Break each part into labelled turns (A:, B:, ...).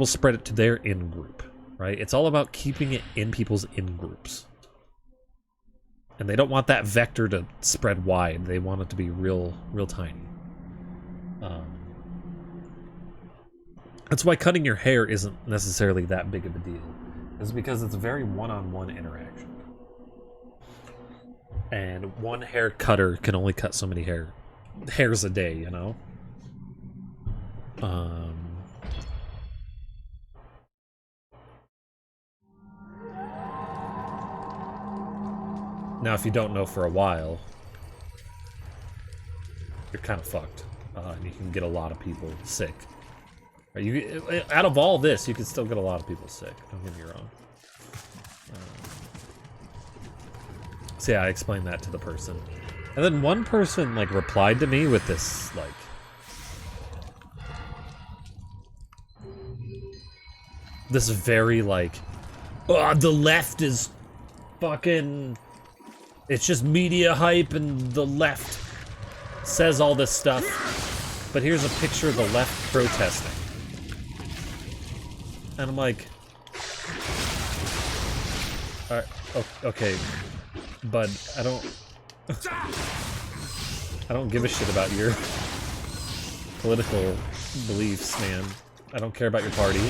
A: spread it to their in-group, right? It's all about keeping it in people's in-groups. And they don't want that vector to spread wide. They want it to be real tiny. That's why cutting your hair isn't necessarily that big of a deal. It's because it's a very one-on-one interaction. And one hair cutter can only cut so many hairs a day, you know? Now, if you don't know for a while, you're kind of fucked. And you can get a lot of people sick. Out of all this, you can still get a lot of people sick. Don't get me wrong. So yeah, I explained that to the person. And then one person, like, replied to me with this, like... this very, like... oh, the left is fucking... it's just media hype and the left says all this stuff. But here's a picture of the left protesting. And I'm like... alright, okay. Bud, I don't give a shit about your political beliefs, man. I don't care about your party.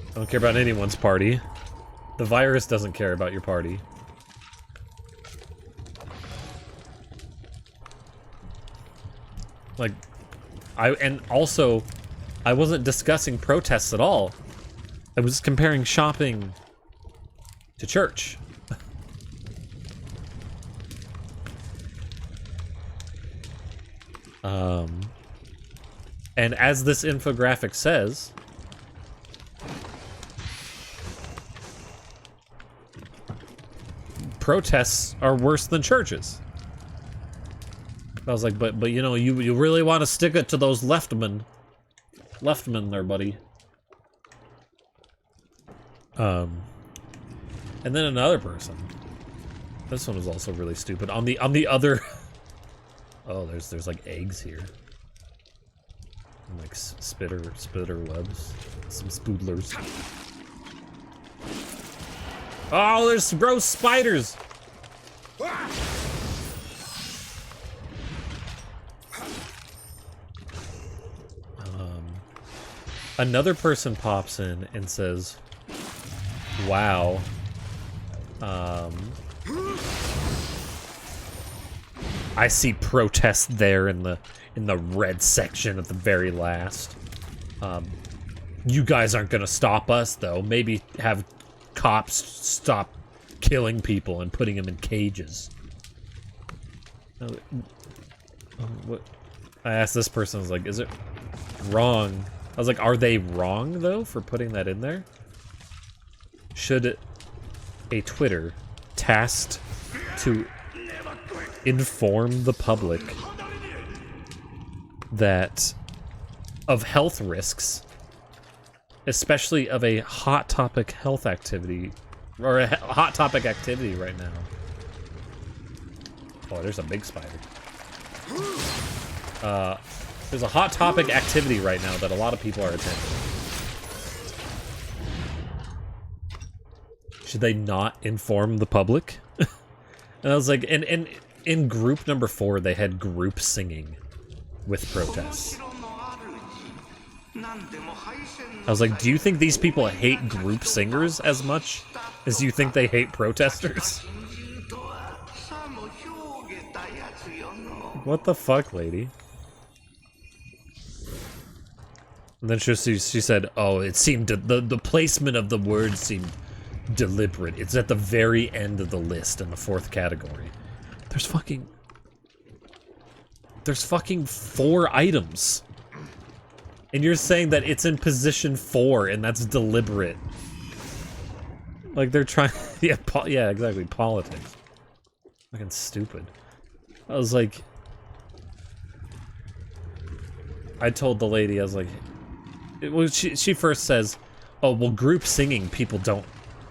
A: I don't care about anyone's party. The virus doesn't care about your party. Like, and also, I wasn't discussing protests at all. I was comparing shopping to church. And as this infographic says, protests are worse than churches. I was like, but you know, you really want to stick it to those leftmen there, buddy. And then another person. This one was also really stupid. On the other. Oh, there's like eggs here. And like spitter webs. Some spoodlers. Oh, there's gross spiders! Another person pops in and says, wow. I see protests there in the red section at the very last. You guys aren't gonna stop us, though. Maybe have cops stop killing people and putting them in cages. What? I asked this person, I was like, is it wrong? I was like, are they wrong, though, for putting that in there? Should a Twitter tasked to inform the public that of health risks, especially of a hot topic health activity, or a hot topic activity right now? Oh, there's a big spider. There's a hot topic activity right now that a lot of people are attending. Should they not inform the public? And I was like, and in group number 4, they had group singing with protests. I was like, do you think these people hate group singers as much as you think they hate protesters? What the fuck, lady? And then she said, oh, it seemed, the placement of the words seemed deliberate. It's at the very end of the list in the 4th category. There's fucking 4 items. And you're saying that it's in position 4 and that's deliberate. Like they're trying, yeah, exactly, politics. Fucking stupid. I was like, I told the lady, I was like, well, she first says, oh, well, group singing, people don't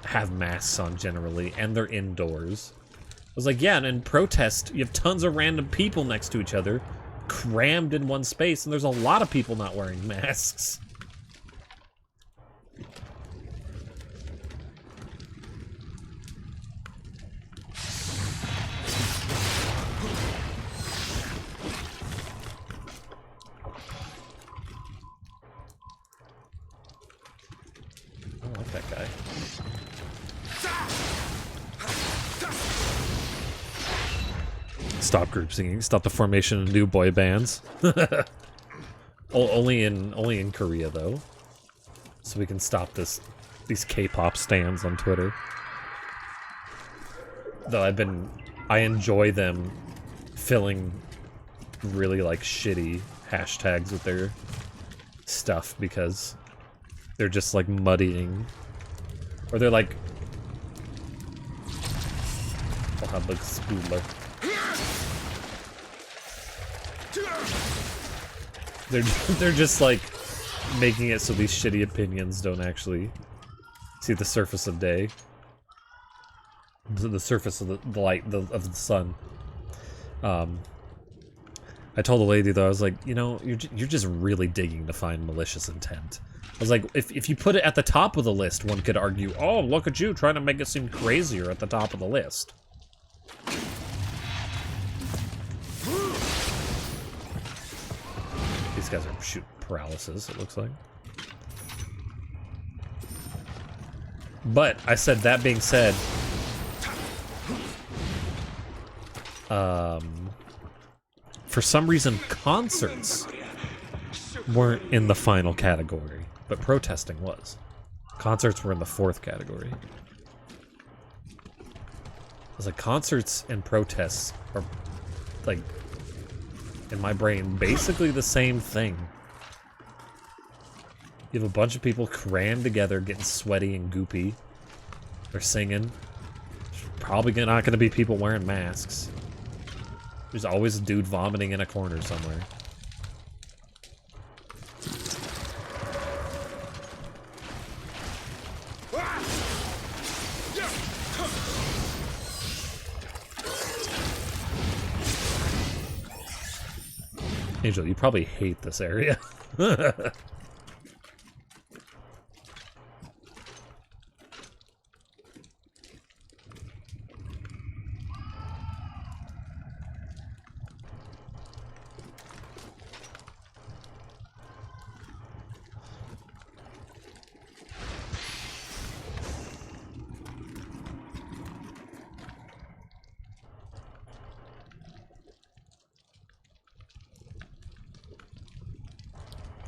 A: have masks on generally, and they're indoors. I was like, yeah, and in protest, you have tons of random people next to each other, crammed in one space, and there's a lot of people not wearing masks. don't like that guy. Stop group singing. Stop the formation of new boy bands. Only in Korea though, so we can stop these K-pop stans on Twitter. Though I enjoy them filling really like shitty hashtags with their stuff because they're just like muddying, or they're like, I'll have like spoodler. They're just like making it so these shitty opinions don't actually see the surface of day, the surface of the light of the sun. I told the lady though, I was like, you know, you're just really digging to find malicious intent. I was like, if you put it at the top of the list, one could argue, oh, look at you trying to make it seem crazier at the top of the list. These guys are shooting paralysis, it looks like. But I said, that being said, for some reason, concerts weren't in the final category, but protesting was. Concerts were in the 4th category. I was like, concerts and protests are, like, in my brain, basically the same thing. You have a bunch of people crammed together, getting sweaty and goopy. They're singing. There's probably not going to be people wearing masks. There's always a dude vomiting in a corner somewhere. Angel, you probably hate this area.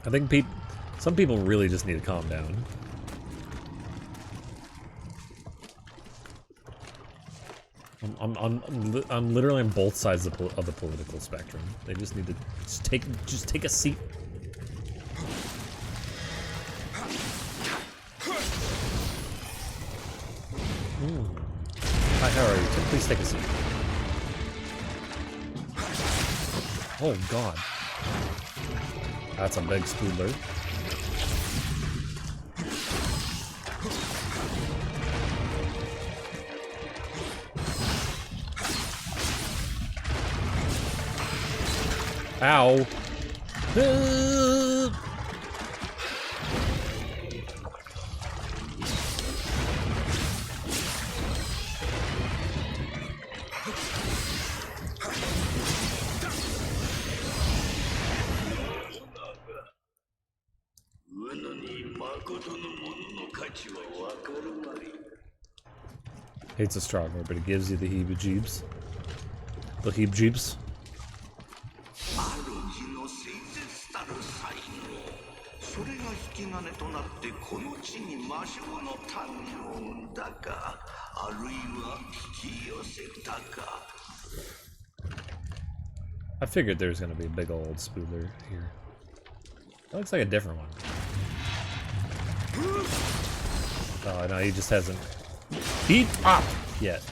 A: I think some people really just need to calm down. I'm literally on both sides of the political spectrum. They just need to just take a seat. Hi, how are you? Please take a seat. Oh God. That's a big spoodler. Ow. Hate's a strong word, but it gives you the heebie-jeebs. The heebie-jeebs. I figured there was going to be a big old spoodler here. That looks like a different one. Oh, no, he just hasn't heat up yet.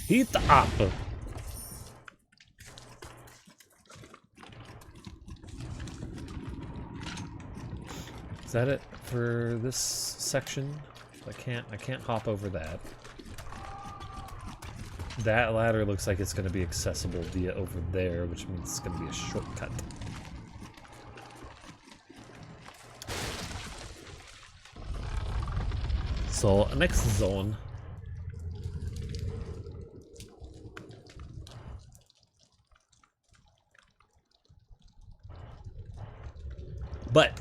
A: Heat up. Is that it for this section? I can't hop over that. That ladder looks like it's going to be accessible via over there, which means it's going to be a shortcut. So, next zone. But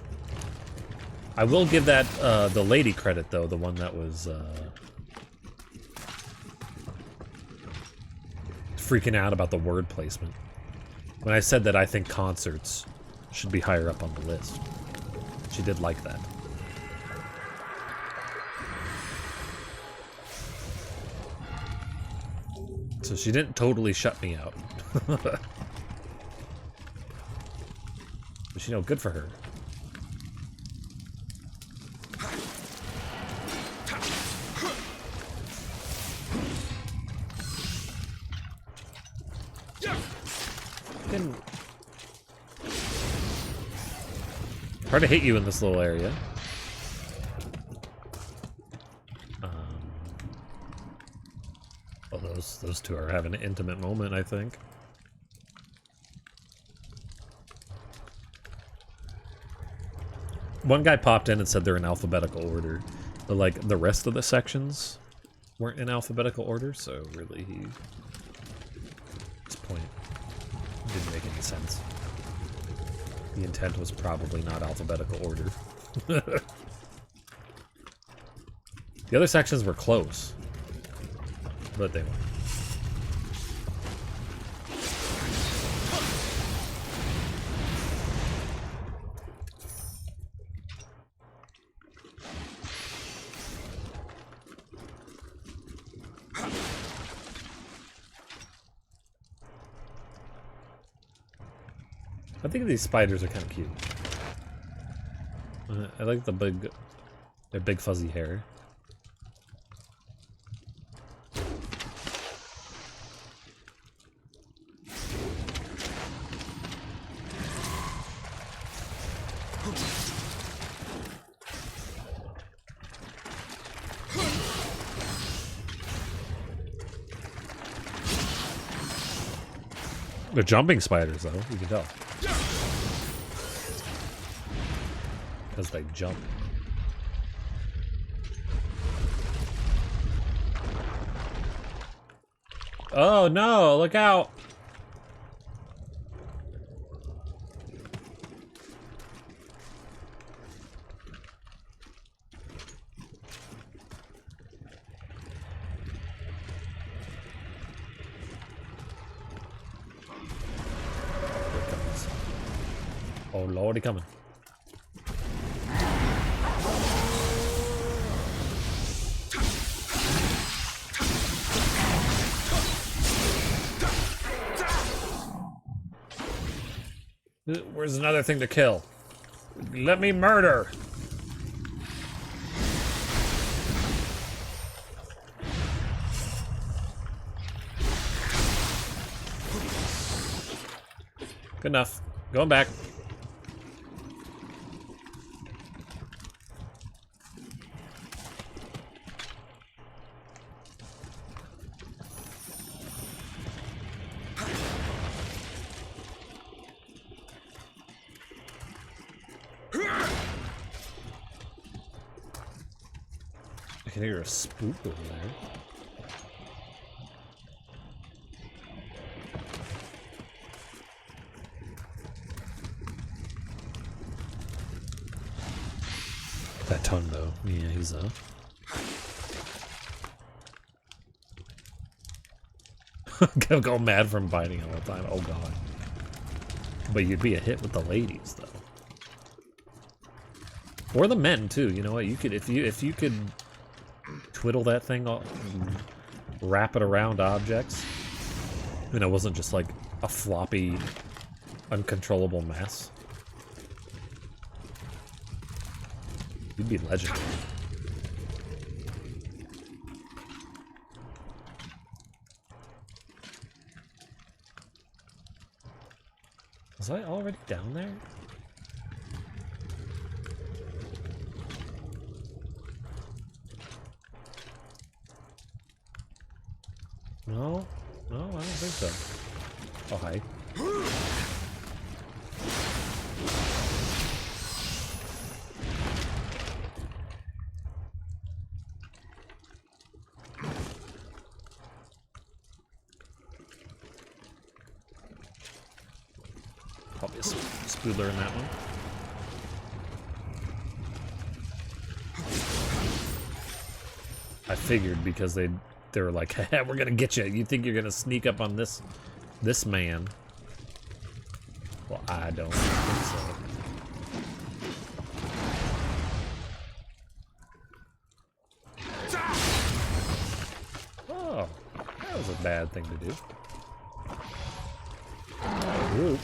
A: I will give that the lady credit though, the one that was freaking out about the word placement. When I said that I think concerts should be higher up on the list. She did like that. So she didn't totally shut me out. But you know, good for her. Hard to hit you in this little area. Well, those two are having an intimate moment, I think. One guy popped in and said they're in alphabetical order, but like the rest of the sections weren't in alphabetical order, so really his point didn't make any sense. The intent was probably not alphabetical order. The other sections were close, but they weren't. I think these spiders are kind of cute. I like their big fuzzy hair. They're jumping spiders, though, you can tell. Because they jump. Oh no, look out! Oh lordy, coming. Where's another thing to kill? Let me murder! Good enough. Going back. I can hear a spook over there. That tongue, though. Yeah, he's gonna go mad from biting all the time. Oh god. But you'd be a hit with the ladies, though. Or the men too. You know what? You could if you could twiddle that thing, wrap it around objects, and it wasn't just like a floppy, uncontrollable mess. You'd be legendary. Was I already down there? No? No, I don't think so. Oh, hi. Probably a spoodler in that one. I figured because they were like, hey, we're gonna get you. You think you're gonna sneak up on this man? Well, I don't think so. Oh, that was a bad thing to do. Ooh.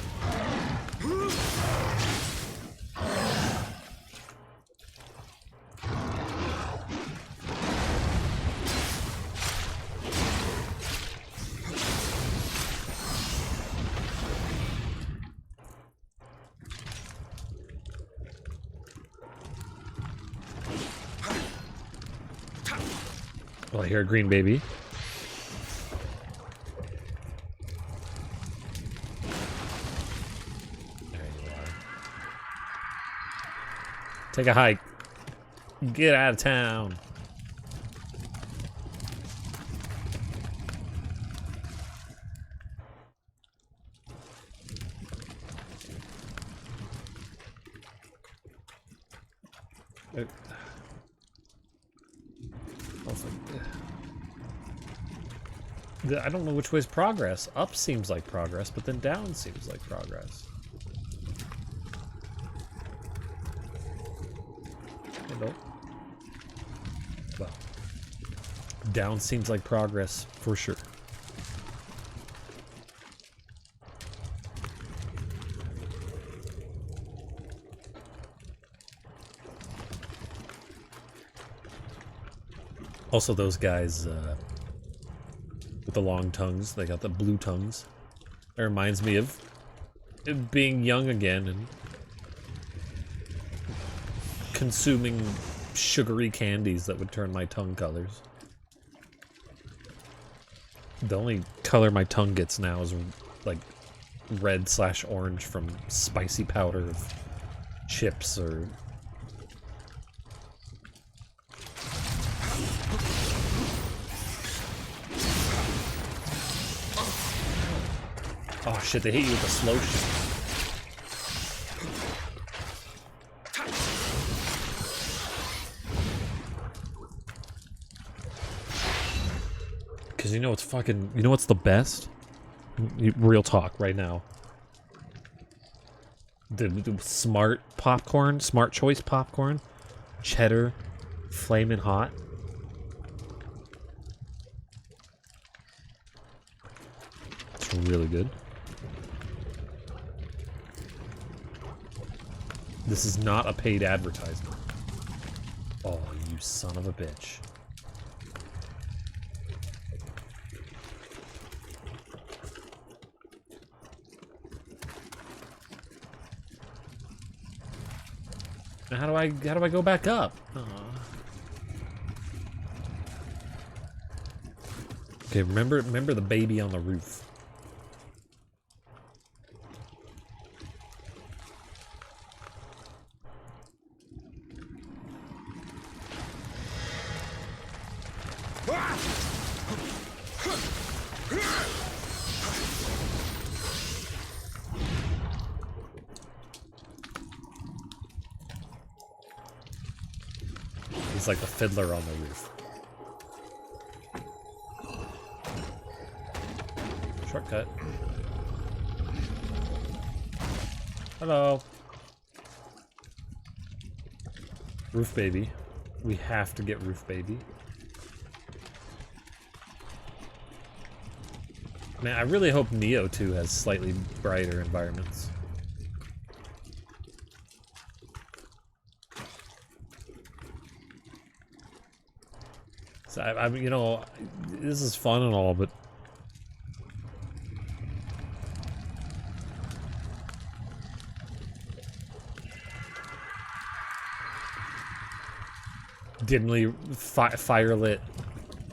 A: Oh, I hear a green baby. There you are. Take a hike. Get out of town. I don't know which way is progress. Up seems like progress, but then down seems like progress. Hello. Well, down seems like progress for sure. Also, those guys with the long tongues, they got the blue tongues. It reminds me of being young again and consuming sugary candies that would turn my tongue colors. The only color my tongue gets now is like red/orange from spicy powder of chips or... Oh shit, they hit you with a slow shot. Because you know what's fucking... You know what's the best? Real talk right now. The smart popcorn, smart choice popcorn, cheddar, flamin' hot. It's really good. This is not a paid advertisement. Oh, you son of a bitch. Now how do I go back up? Aww. Okay, remember the baby on the roof. He's like the fiddler on the roof. Shortcut. Hello. Roof baby. We have to get roof baby. Man, I really hope Nioh 2 has slightly brighter environments. So I you know, this is fun and all, but dimly firelit,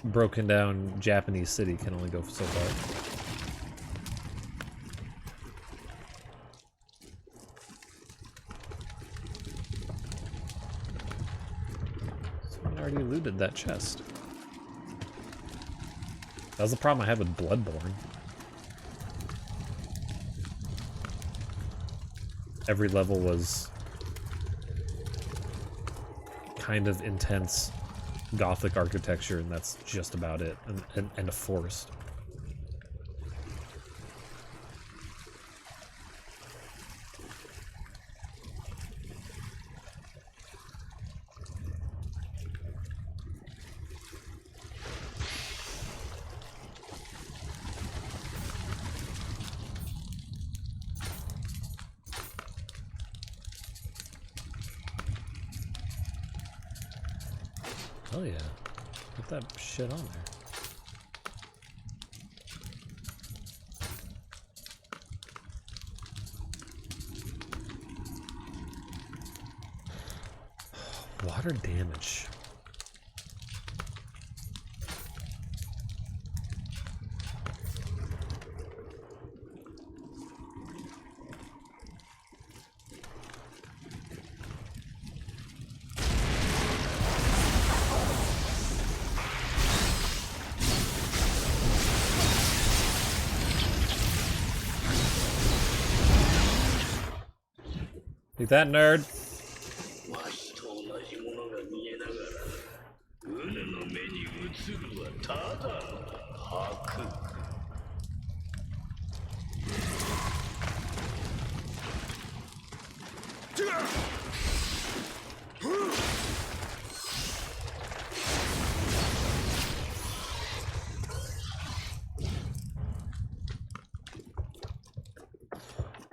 A: broken down Japanese city can only go so far. Someone already looted that chest. That was the problem I had with Bloodborne. Every level was kind of intense Gothic architecture, and that's just about it. And a forest. Oh yeah, put that shit on there. Water damage. Take that, nerd.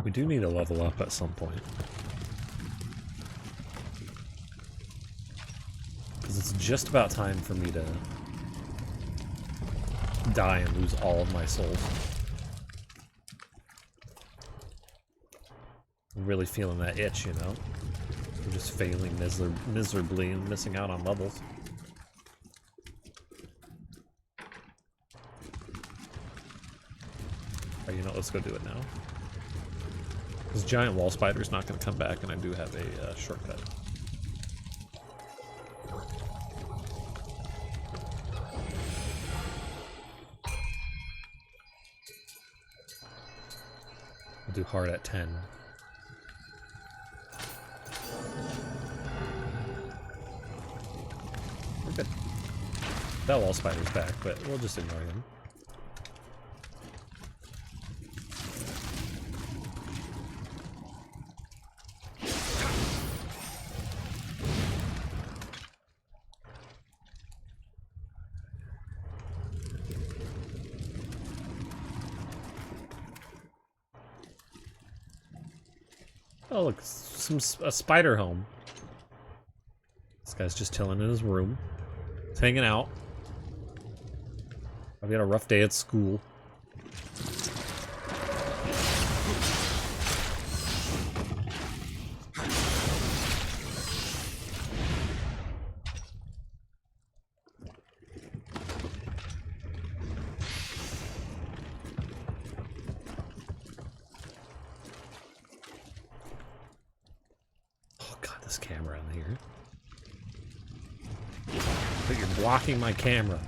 A: We do need to level up at some point. Because it's just about time for me to die and lose all of my souls. I'm really feeling that itch, you know? I'm just failing miserably and missing out on levels. Alright, you know, let's go do it now. This giant wall spider's not going to come back, and I do have a shortcut. We'll do hard at 10. We're good. That wall spider's back, but we'll just ignore him. Oh look, a spider home. This guy's just chilling in his room. He's hanging out. I've got a rough day at school. This camera in here. But you're blocking my camera.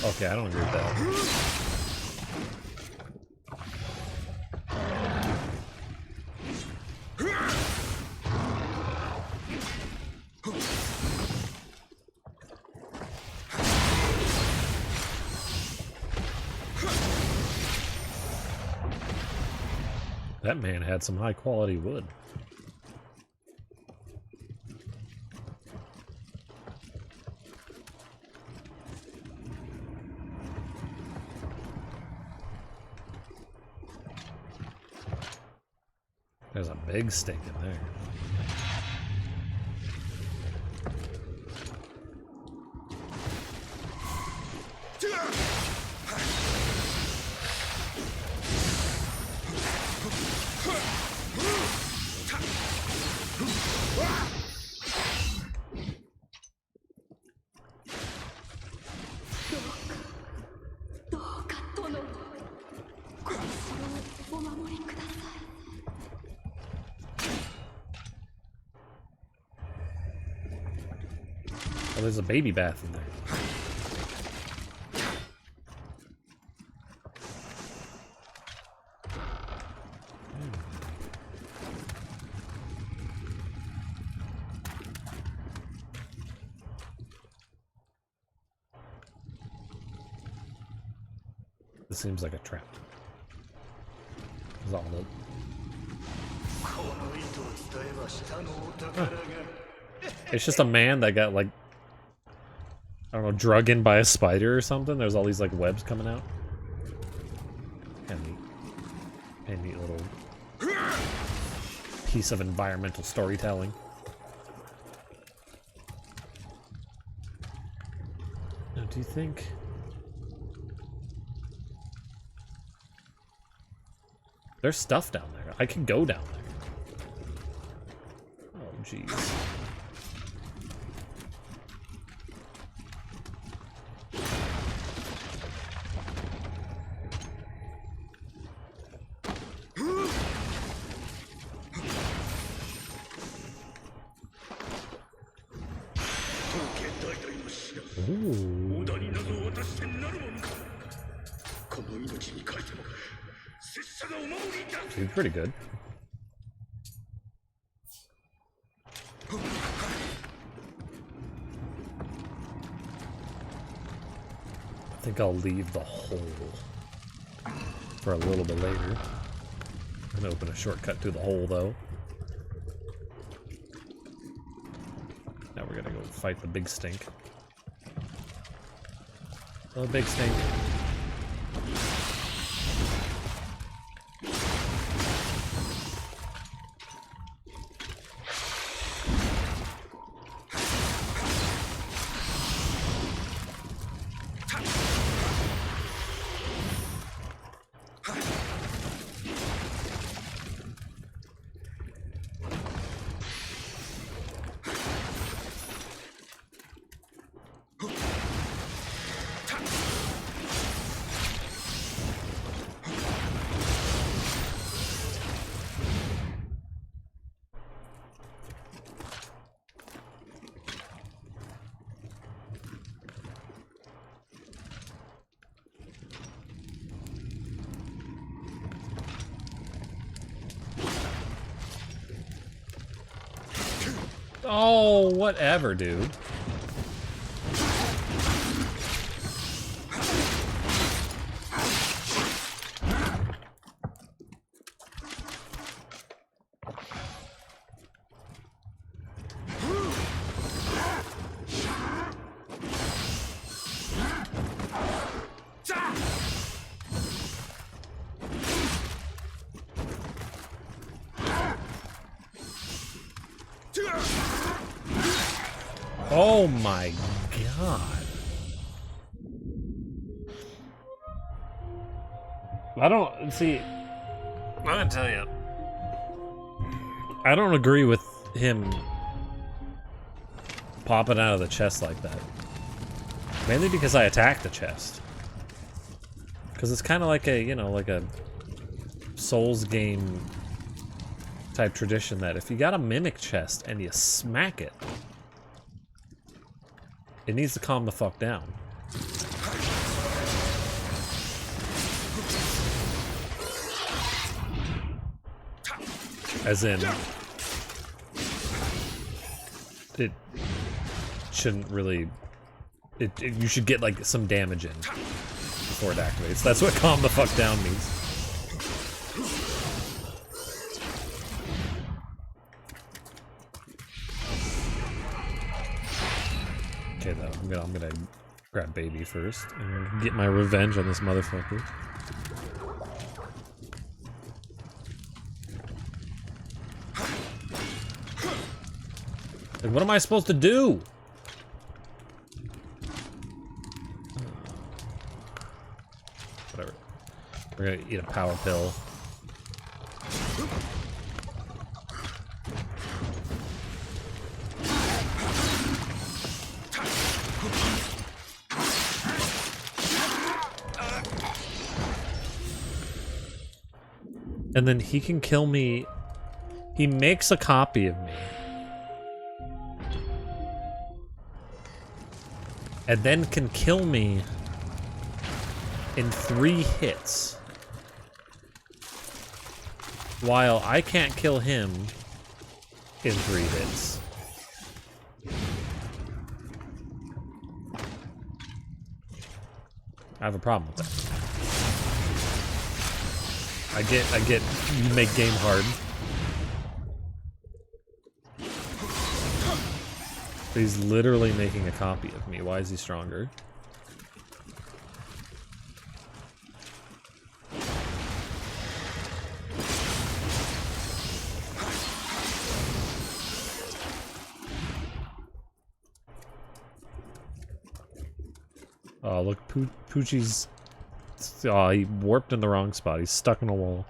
A: Okay, I don't agree with that. That man had some high quality wood. There's a big stink in there. Oh, there's a baby bath in there. This seems like a trap. Is all it. Huh. It's just a man that got, like, I don't know, drug in by a spider or something. There's all these, like, webs coming out. Kind of neat. Kind of neat little piece of environmental storytelling. Now, do you think... There's stuff down there. I can go down there. Oh, jeez. Ooh. Seems pretty good. I think I'll leave the hole for a little bit later. I'm gonna open a shortcut to the hole, though. Now we're gonna go fight the big stink. Oh, big stink. Oh, whatever, dude. Oh my god. I don't see. I'm gonna tell you. I don't agree with him popping out of the chest like that. Mainly because I attacked the chest. Because it's kind of like a, you know, like a Souls game type tradition that if you got a mimic chest and you smack it, it needs to calm the fuck down. As in, it shouldn't really... you should get, like, some damage in before it activates. That's what calm the fuck down means. Okay, though, I'm gonna grab baby first and get my revenge on this motherfucker. Like, what am I supposed to do? Whatever. We're gonna eat a power pill. And then he can kill me. He makes a copy of me. And then can kill me in 3 hits. While I can't kill him in 3 hits. I have a problem with that. I get, you make game hard. But he's literally making a copy of me. Why is he stronger? Oh, look, Poochie's... Oh, he warped in the wrong spot. He's stuck in a wall.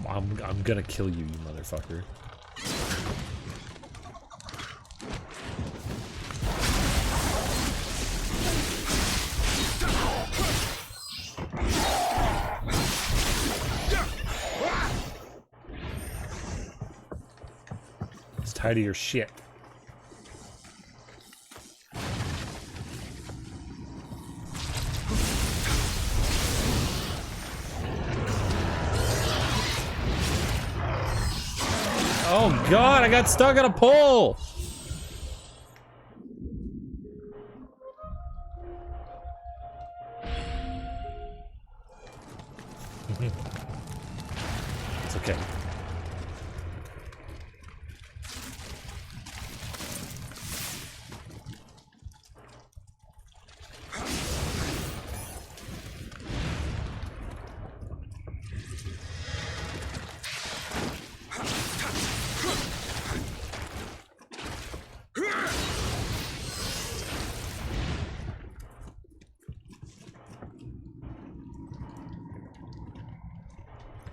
A: I'm gonna kill you, you motherfucker. It's tired of your shit. Oh god, I got stuck on a pole! It's okay.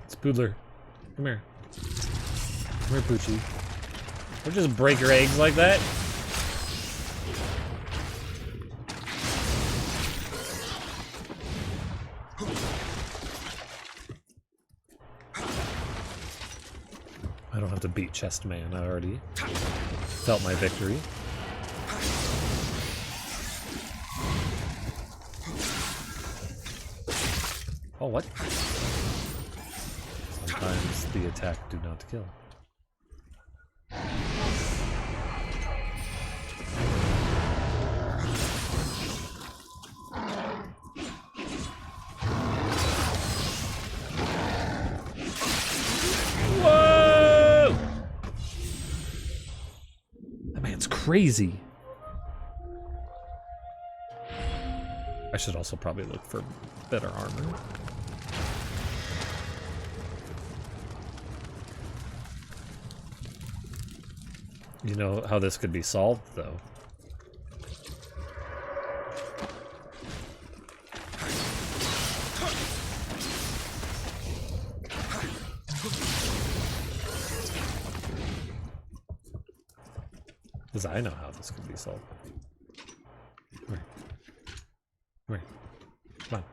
A: Spoodler, come here. Come here, Poochie. Don't just break your eggs like that. I don't have to beat Chest Man. I already felt my victory. Oh, what? Sometimes the attack do not kill. Whoa! That man's crazy. I should also probably look for better armor. You know how this could be solved, though? Because I know how this could be solved. Come here. Come here. Come on.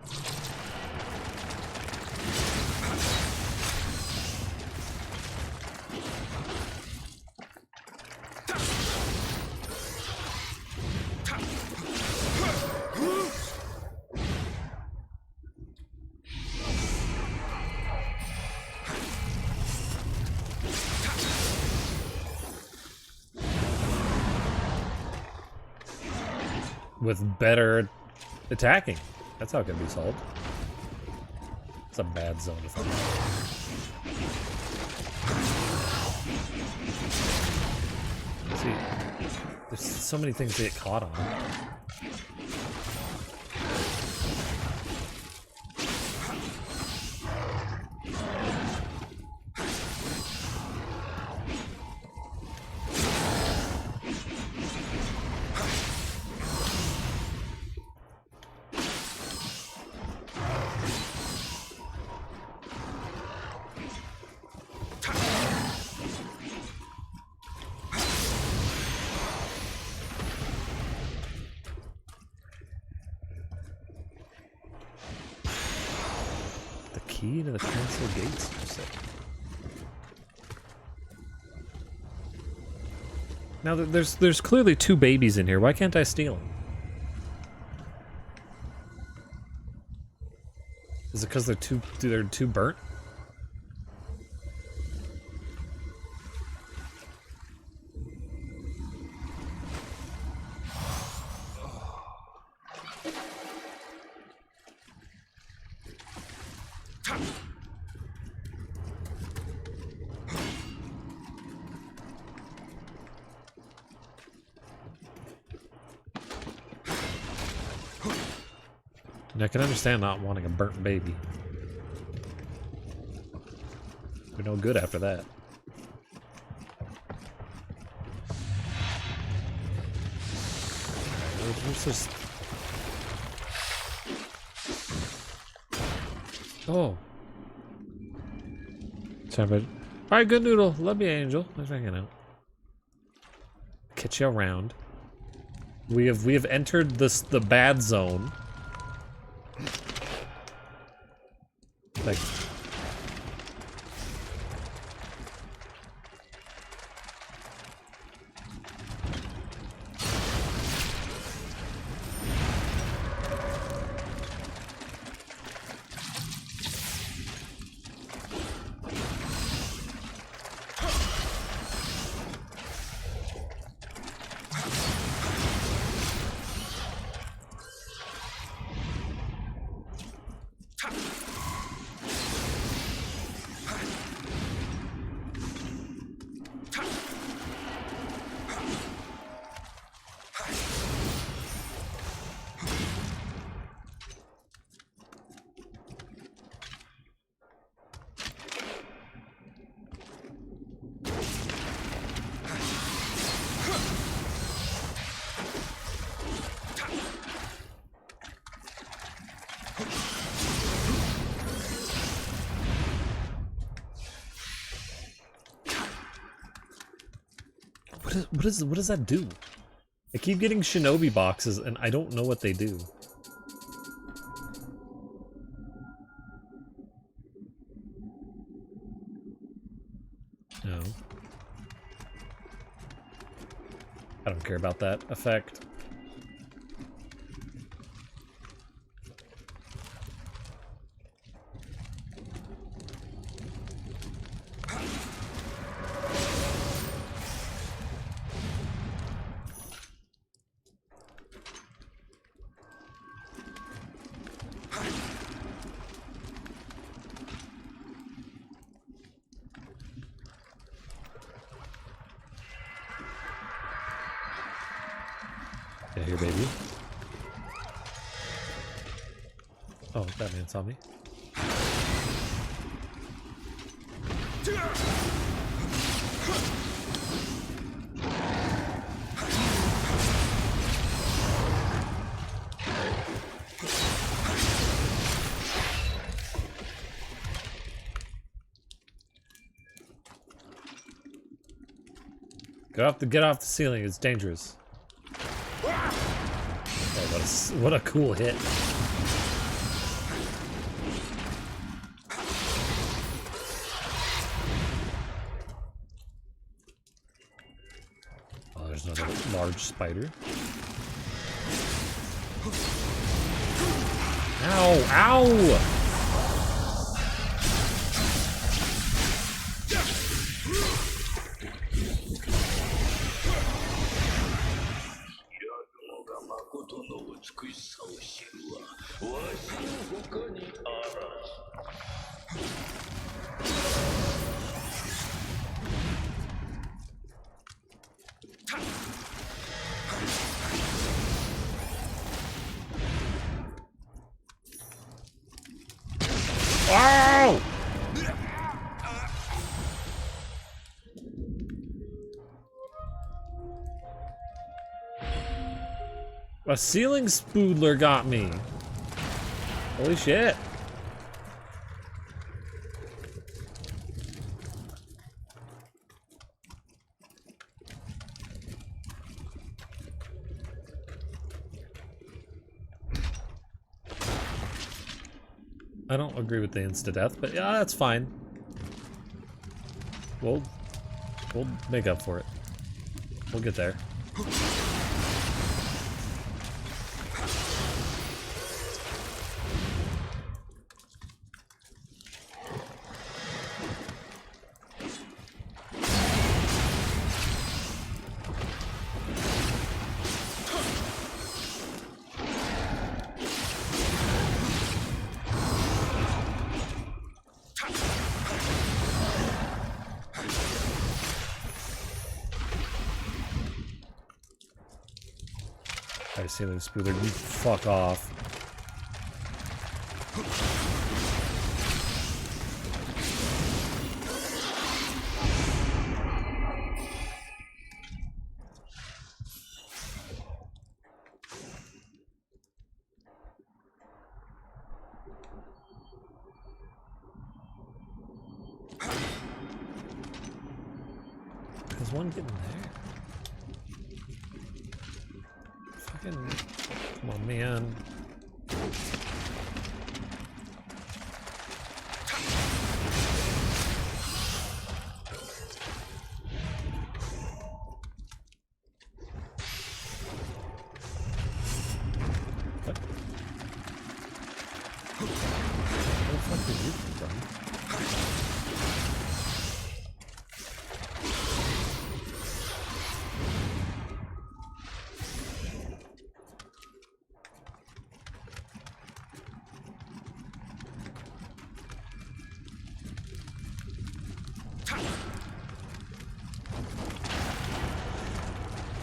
A: With better attacking. That's how it can be solved. It's a bad zone to find. See, there's so many things to get caught on. key to the castle gates, you say? Now, there's clearly 2 babies in here. Why can't I steal them? Is it because they're too burnt? And I can understand not wanting a burnt baby. We're no good after that. What's this? Oh. Alright, good noodle. Love you, Angel. Let's hang out. Catch you around. We have entered the bad zone. Like, what does that do? I keep getting shinobi boxes and I don't know what they do. No. I don't care about that effect. Yeah, here, baby. Oh, that man saw me. Get off the ceiling. It's dangerous. Oh, what a cool hit. Oh, there's another large spider. Ow! Ow! Ow! A ceiling spoodler got me. Holy shit. I don't agree with the insta-death, but yeah, that's fine. We'll make up for it. We'll get there. Ceiling spoother, you fuck off. There's one getting there. Come on, man. What? Where the fuck did you come from?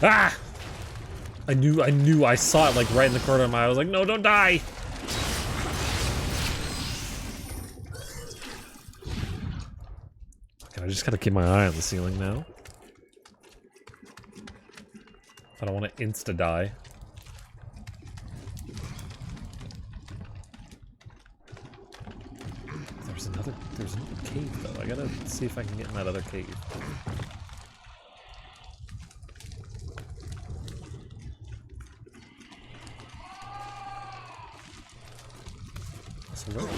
A: Ah! I knew, I saw it like right in the corner of my eye. I was like, no, don't die! Okay, I just gotta keep my eye on the ceiling now. I don't want to insta-die. There's another cave though. I gotta see if I can get in that other cave. Hello.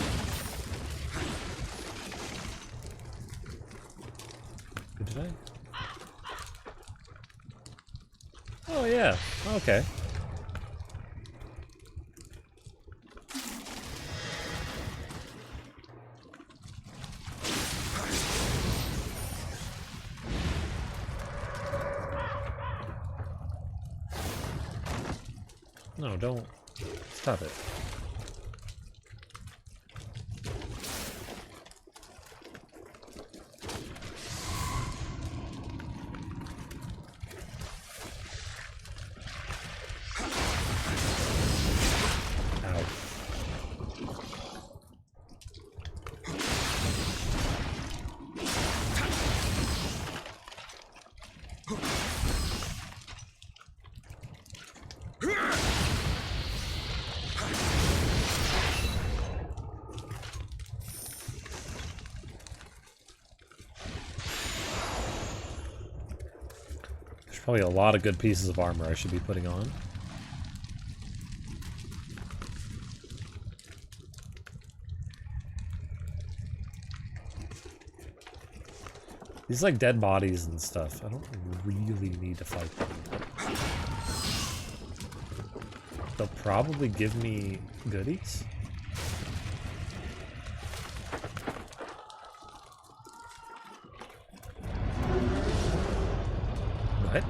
A: Did I? Oh yeah, okay. No, don't. Stop it. Probably a lot of good pieces of armor I should be putting on. These like dead bodies and stuff, I don't really need to fight them. They'll probably give me goodies. What?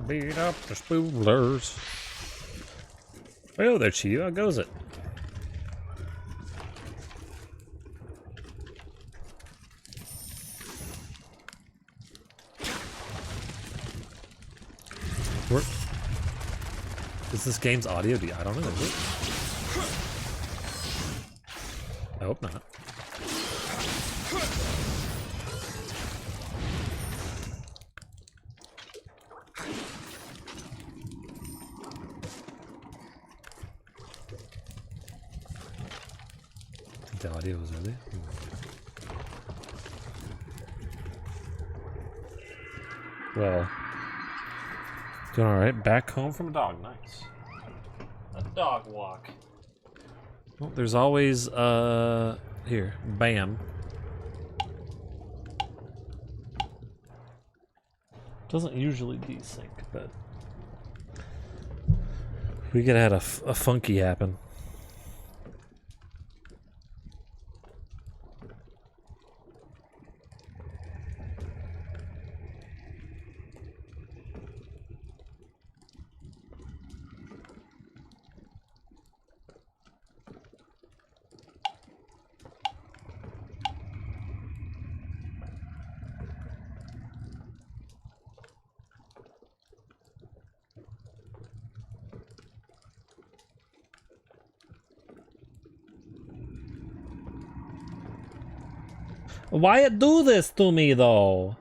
A: Beat up the spoolers. Oh, there, Chief. How goes it? Where is this game's audio? I don't know. Is it? I hope not. The audio was early. Well, doing all right. Back home from a dog. Nice. A dog walk. Well, there's always here. Bam. Doesn't usually desync, but we could have had a funky happen. Why it do this to me though?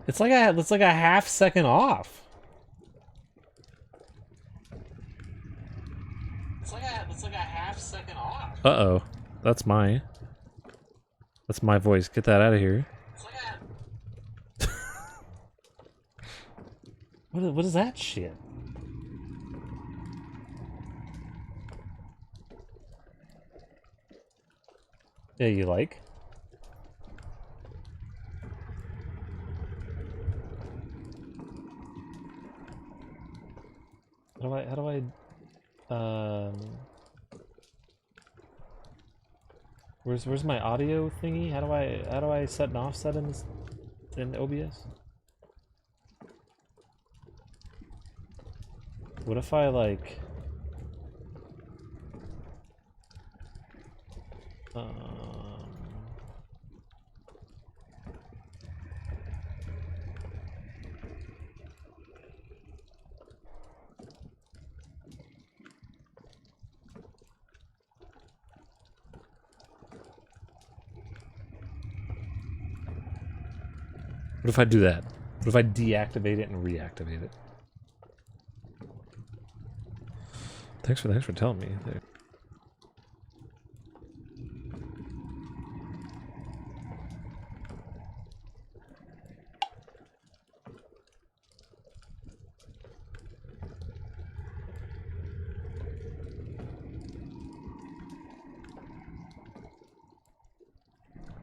A: It's like a half second off. It's like a half second off. Uh-oh. That's my voice. Get that out of here. It's like what is that shit? Yeah, you like? How do I where's my audio thingy? How do I set and offset in OBS? What if I like what if I do that? What if I deactivate it and reactivate it? Thanks for telling me. There.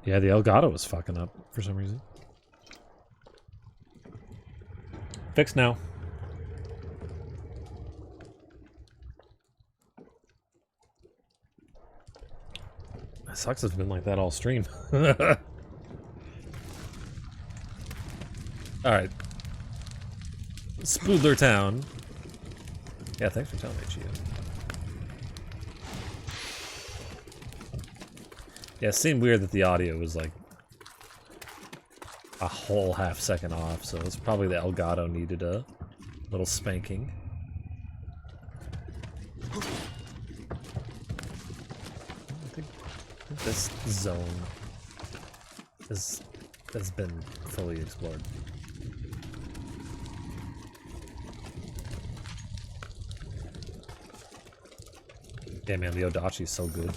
A: Yeah, the Elgato was fucking up for some reason. Fixed now. That sucks. It's been like that all stream. All right. Spoodler Town. Yeah, thanks for telling me, Chia. Yeah, it seemed weird that the audio was like a whole half second off, so it's probably the Elgato needed a little spanking. I think this zone has been fully explored. Yeah, man, the Odachi's so good.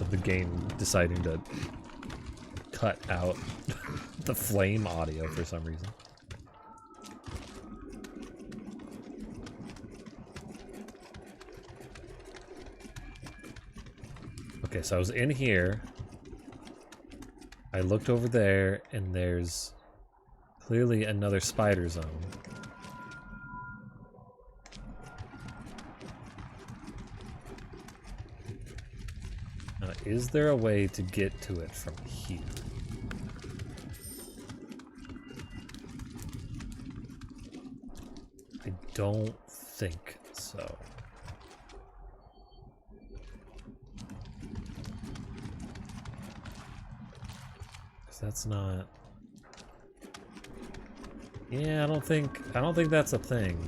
A: Of the game deciding to cut out the flame audio for some reason. Okay, so I was in here. I looked over there, and there's clearly another spider zone. Now, is there a way to get to it from here? I don't think so. That's not. Yeah, I don't think that's a thing.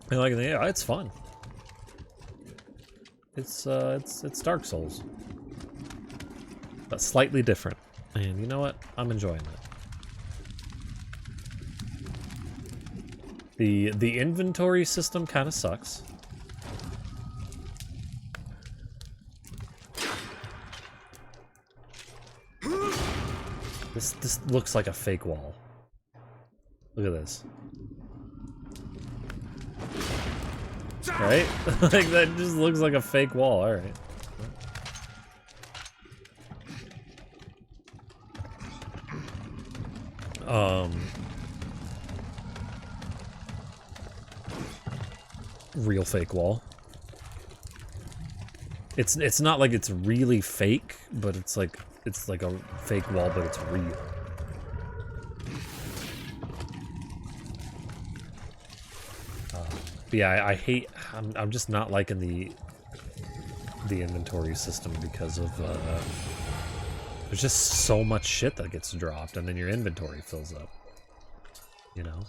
A: And like, yeah, it's fun. It's Dark Souls, but slightly different. And you know what? I'm enjoying it. The inventory system kind of sucks. This looks like a fake wall. Look at this. Right? Like that just looks like a fake wall. All right. Real fake wall. It's not like it's really fake, but it's like a fake wall, but it's real. But yeah, I hate. I'm just not liking the inventory system because of there's just so much shit that gets dropped, and then your inventory fills up. You know.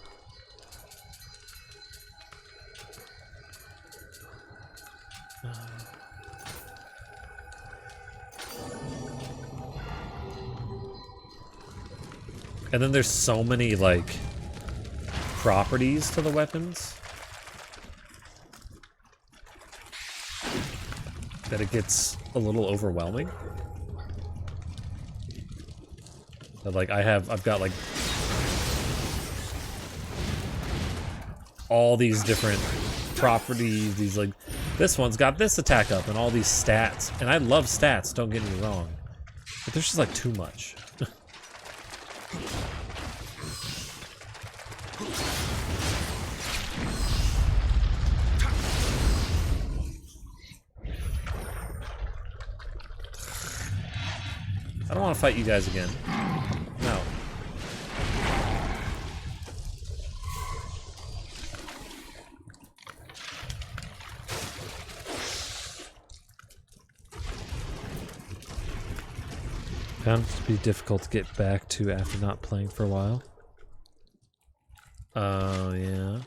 A: And then there's so many, like, properties to the weapons that it gets a little overwhelming. But, like, I've got, like, all these different properties, these, like, this one's got this attack up and all these stats. And I love stats, don't get me wrong. But there's just, like, too much. I don't want to fight you guys again. No. Found it to be difficult to get back to after not playing for a while. Oh, yeah.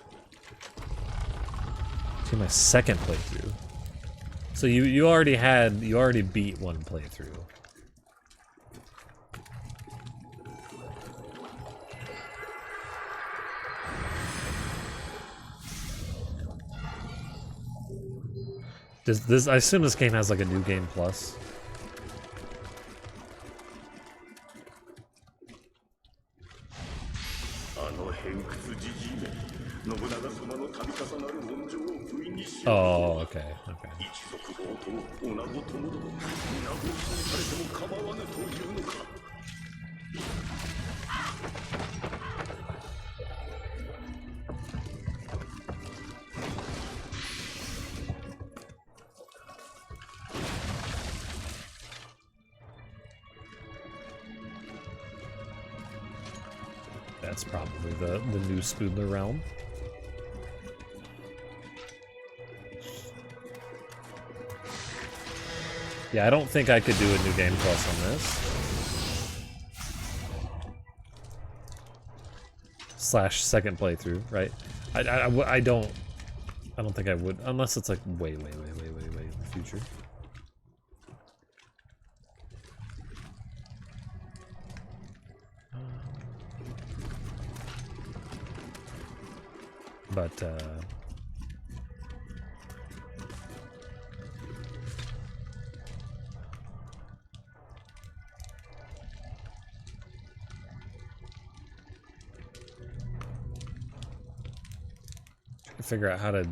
A: See, my second playthrough. So you already beat one playthrough. Does this? I assume this game has like a new game plus. Oh, okay, okay. That's probably the new Spoodler realm. Yeah, I don't think I could do a new game plus on this. Slash second playthrough, right? I don't think I would, unless it's like way in the future. But figure out how to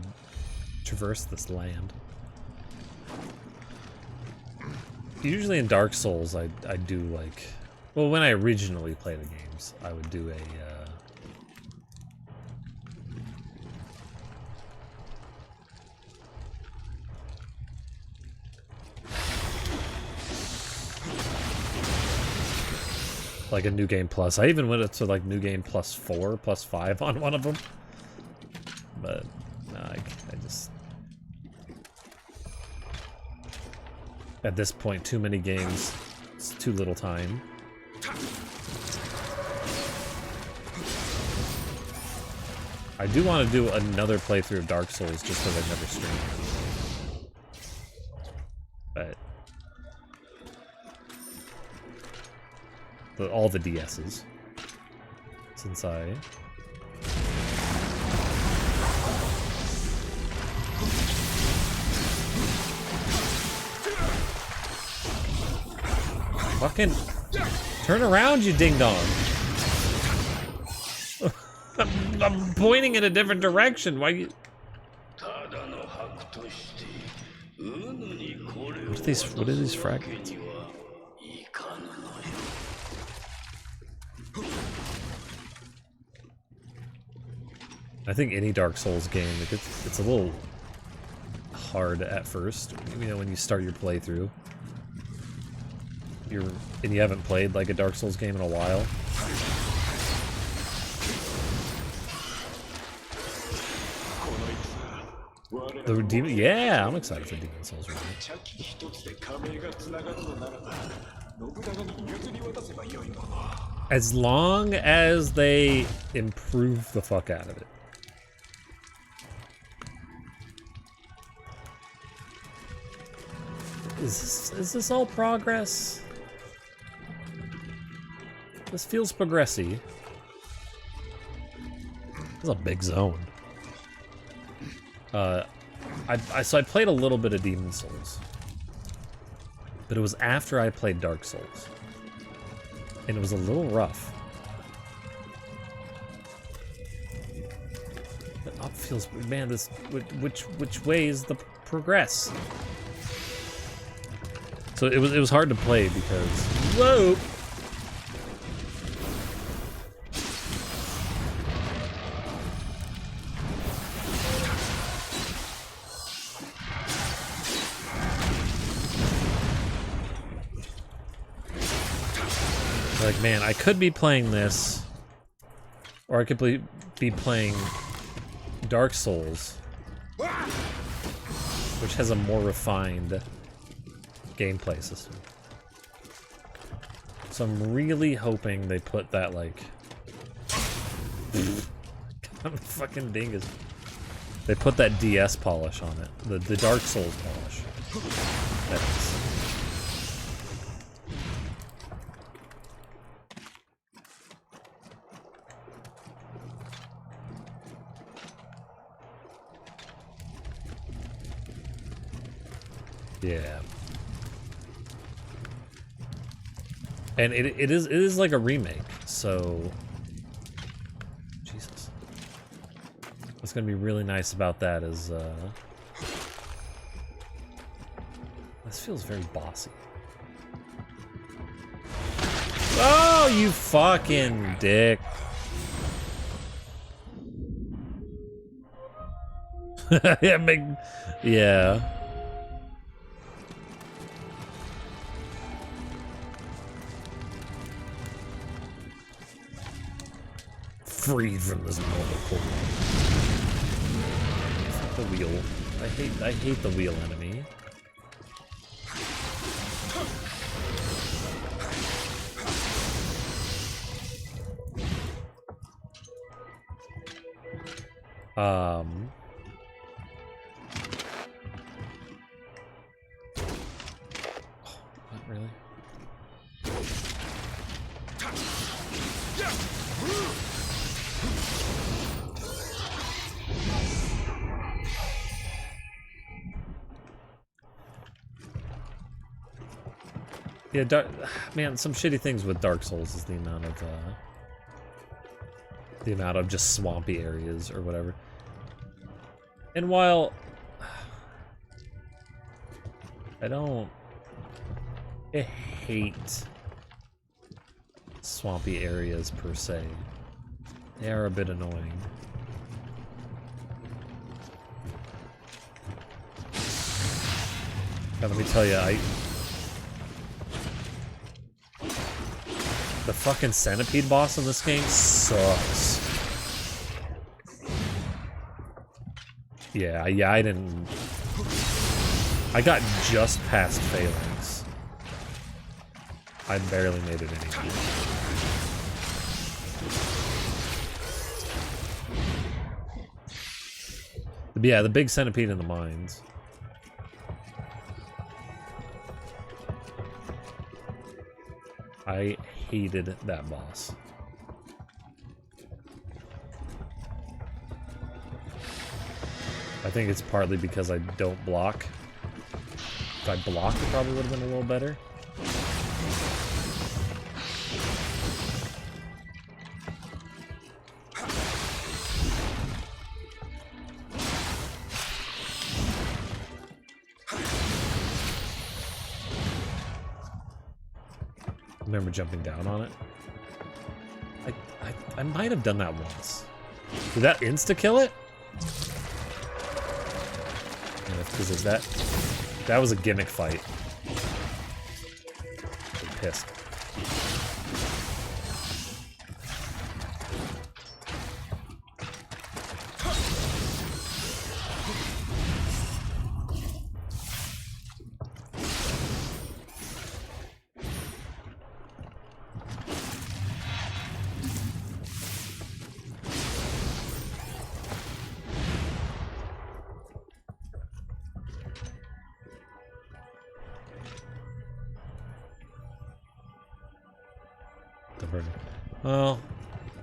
A: traverse this land. Usually in Dark Souls, I do like... Well, when I originally play the games, I would do a... like a New Game Plus. I even went up to like New Game Plus 4, plus 5 on one of them. But, no, I just... At this point, too many games. It's too little time. I do want to do another playthrough of Dark Souls just because I've never streamed. But... all the DS's. Since I... Fucking... Turn around, you ding-dong! I'm pointing in a different direction, why you... What are these fragments? I think any Dark Souls game, it's a little hard at first, you know, when you start your playthrough. And you haven't played like a Dark Souls game in a while. The Demon, yeah, I'm excited for Demon Souls right now. As long as they improve the fuck out of it. Is this all progress? This feels progressy. This is a big zone. So I played a little bit of Demon Souls, but it was after I played Dark Souls, and it was a little rough. The up feels, man. This which way is the progress? So it was hard to play because whoa. Like, man, I could be playing this, or I could be playing Dark Souls, which has a more refined gameplay system. So I'm really hoping they put that, like... I'm fucking dingus. They put that DS polish on it. The Dark Souls polish. That is. Yeah. And it is like a remake, so Jesus. What's gonna be really nice about that is this feels very bossy. Oh, you fucking dick. Yeah. Freed from this mortal coil. Fuck the wheel. I hate the wheel enemy. Not really. Yeah, man, some shitty things with Dark Souls is the amount of just swampy areas or whatever. And while I hate swampy areas per se. They are a bit annoying. But let me tell you, the fucking centipede boss in this game sucks. Yeah, I didn't... I got just past Phalanx. I barely made it anyway. But yeah, the big centipede in the mines. I hated that boss. I think it's partly because I don't block. If I blocked, it probably would have been a little better. Remember jumping down on it? I might have done that once. Did that insta-kill it? Because that was a gimmick fight. I'm pissed. Well,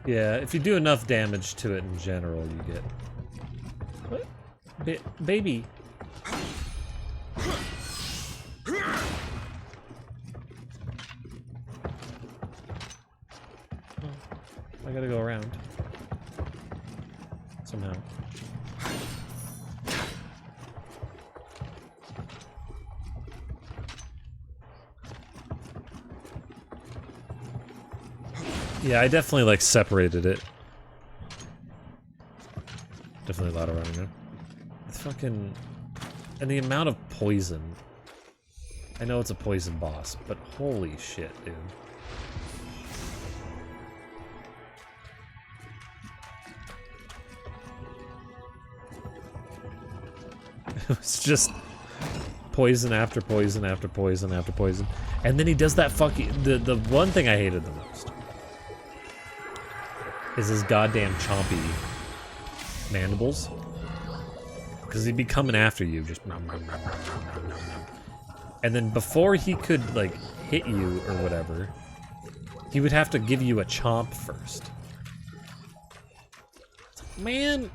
A: yeah, if you do enough damage to it in general, you get... What? Baby! Oh, I gotta go around. Somehow. Yeah, I definitely, like, separated it. Definitely a lot of running there. It's fucking... And the amount of poison. I know it's a poison boss, but holy shit, dude. It's just... poison after poison after poison after poison. And then he does that fucking... The one thing I hated the most is his goddamn chompy mandibles. Because he'd be coming after you, just... And then before he could, like, hit you or whatever, he would have to give you a chomp first. Man...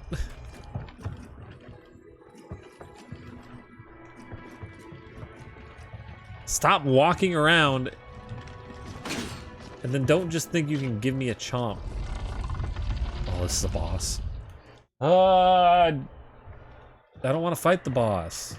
A: Stop walking around, and then don't just think you can give me a chomp. Oh, this is a boss. I don't want to fight the boss.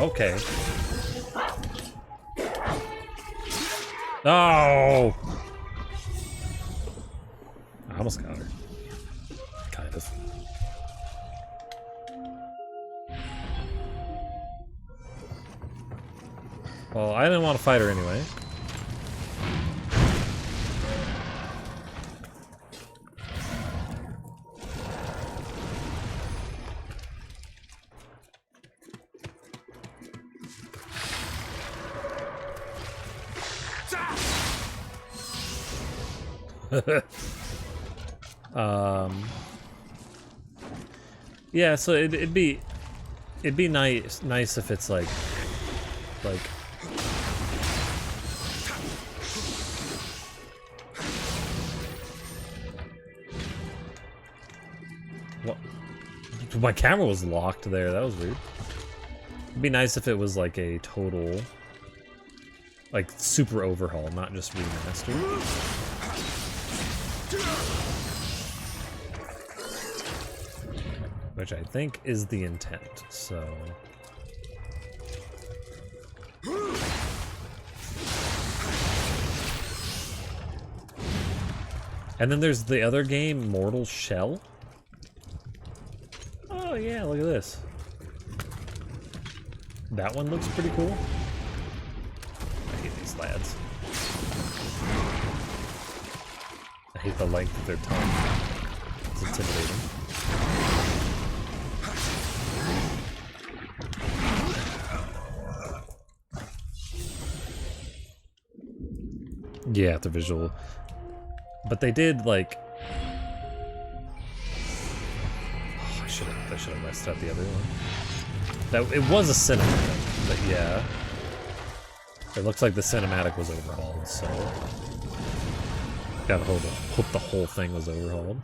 A: Okay. Oh! I almost got her. Kind of. Well, I didn't want to fight her anyway. Yeah, so it'd be nice if it's like My camera was locked there. That was weird. It'd be nice if it was like a total, like super overhaul, not just remaster. Which I think is the intent, so... And then there's the other game, Mortal Shell. Oh yeah, look at this. That one looks pretty cool. I hate these lads. I hate the length of their tongue. It's intimidating. Yeah, the visual. But they did like... Oh, I should have messed up the other one. That it was a cinematic, but yeah. It looks like the cinematic was overhauled, so gotta hope the whole thing was overhauled.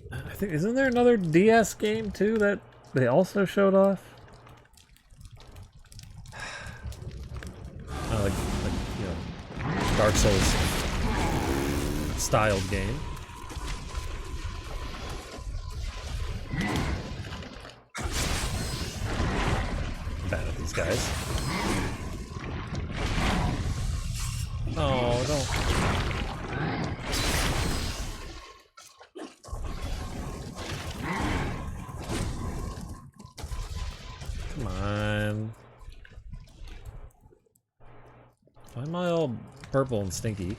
A: I think, isn't there another DS game too that they also showed off? Like you know, Dark Souls styled game. I'm bad at these guys. Oh, don't. Come on. Why am I all purple and stinky?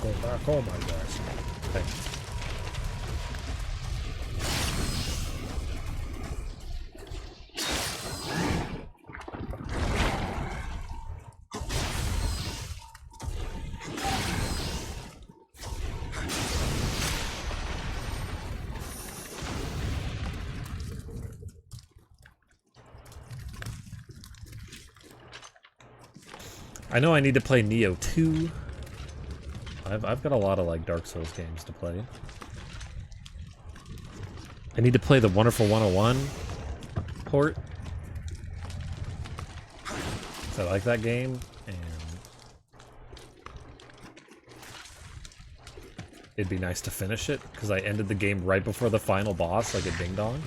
A: Go back home, I guess. Thanks. I know I need to play Nioh 2. I've got a lot of like Dark Souls games to play. I need to play the Wonderful 101 port. So I like that game, and it'd be nice to finish it because I ended the game right before the final boss, like a ding dong.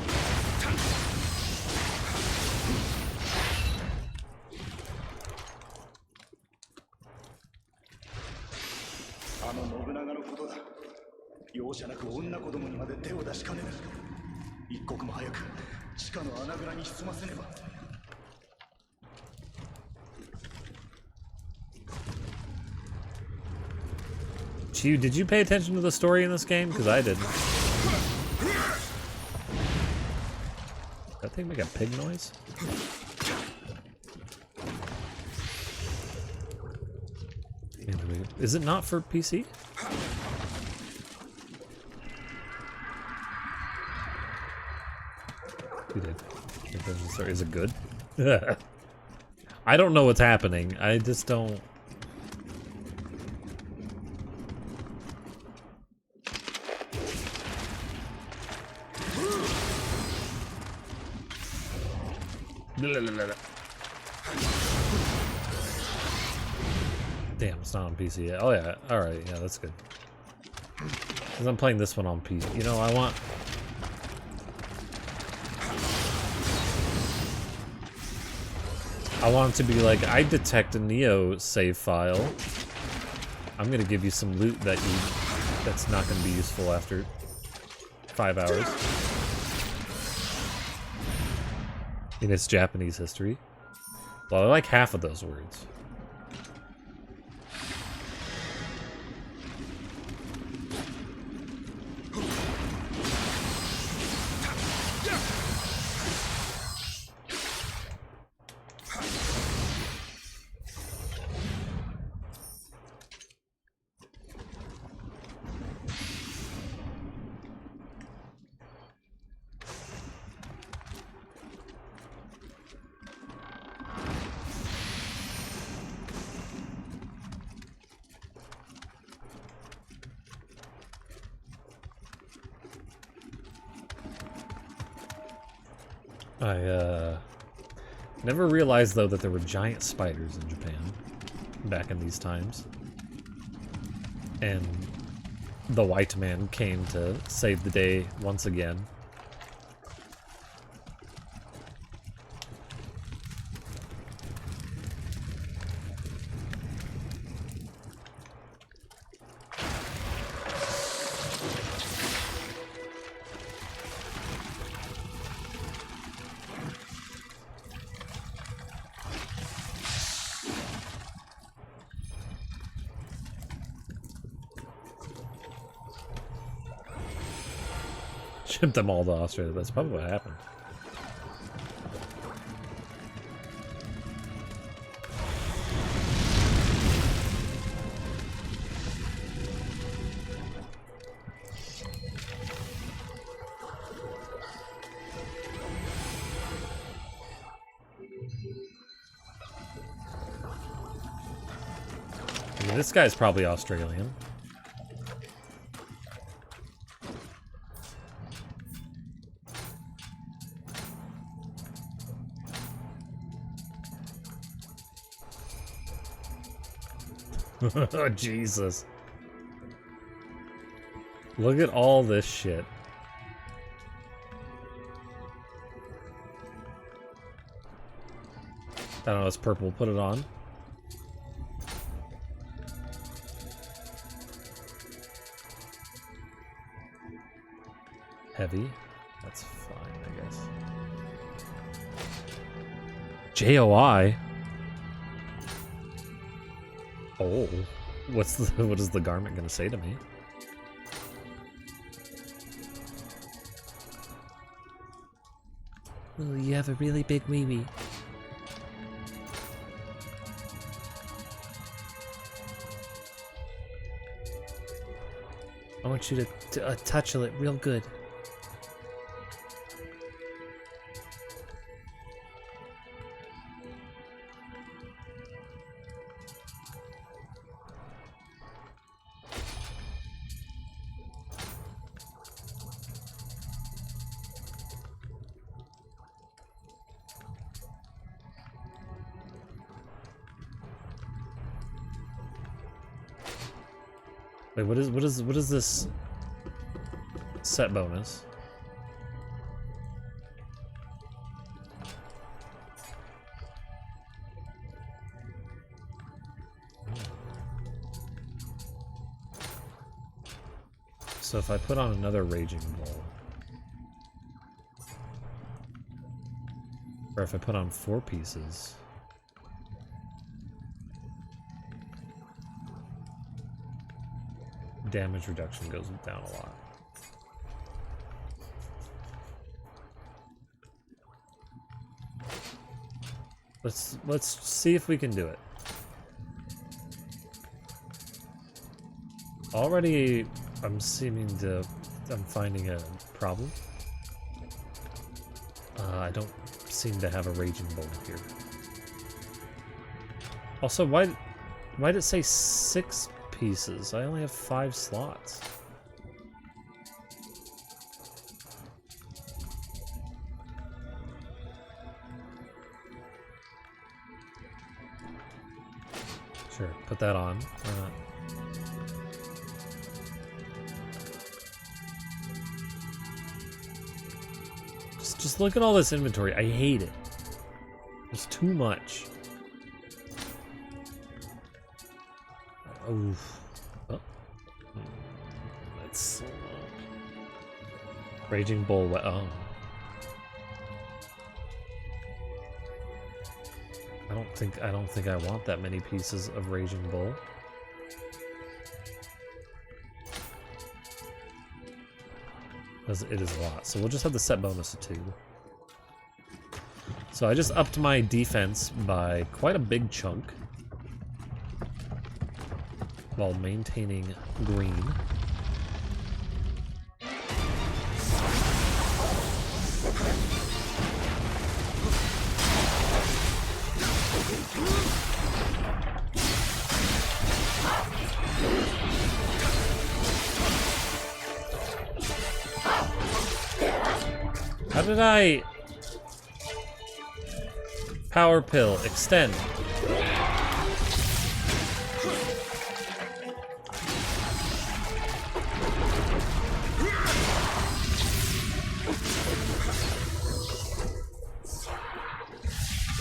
A: Chew, did you pay attention to the story in this game? Because I didn't. That thing make a pig noise? Is it not for PC? You did. Is it good? I don't know what's happening. I just don't... Damn, it's not on PC yet. Oh yeah, alright, yeah, that's good. Because I'm playing this one on PC. You know, I want... it to be like, I detect a Nioh save file. I'm gonna give you some loot that's not gonna be useful after 5 hours. in its Japanese history. Well, I like half of those words. I never realized though that there were giant spiders in Japan back in these times. And the white man came to save the day once again. Ship them all to Australia. That's probably what happened. I mean, this guy's probably Australian. Oh, Jesus. Look at all this shit. I don't know, it's purple. Put it on. Heavy. That's fine, I guess. JOI? Oh. What is the garment gonna say to me? Oh, you have a really big wee-wee. I want you to touch it real good. Wait, what is this set bonus? So if I put on another Raging Bull, or if I put on 4 pieces, damage reduction goes down a lot. Let's see if we can do it. Already, I'm finding a problem. I don't seem to have a Raging Bull here. Also, why did it say 6 pieces? I only have 5 slots. Sure, put that on. Why not? Just look at all this inventory. I hate it. It's too much. Oof. Oh. That's Raging Bull. Oh. I don't think I want that many pieces of Raging Bull. It is a lot, so we'll just have the set bonus of 2. So I just upped my defense by quite a big chunk while maintaining green. How did I... Power pill, extend.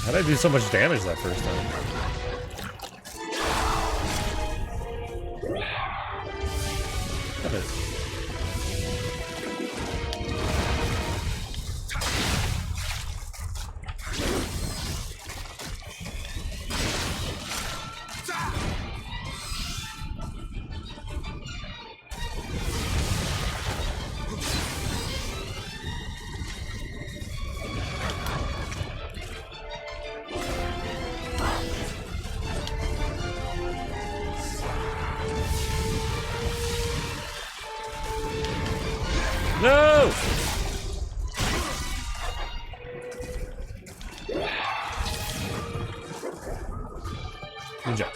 A: How did I do so much damage that first time? Got it. No! Good job.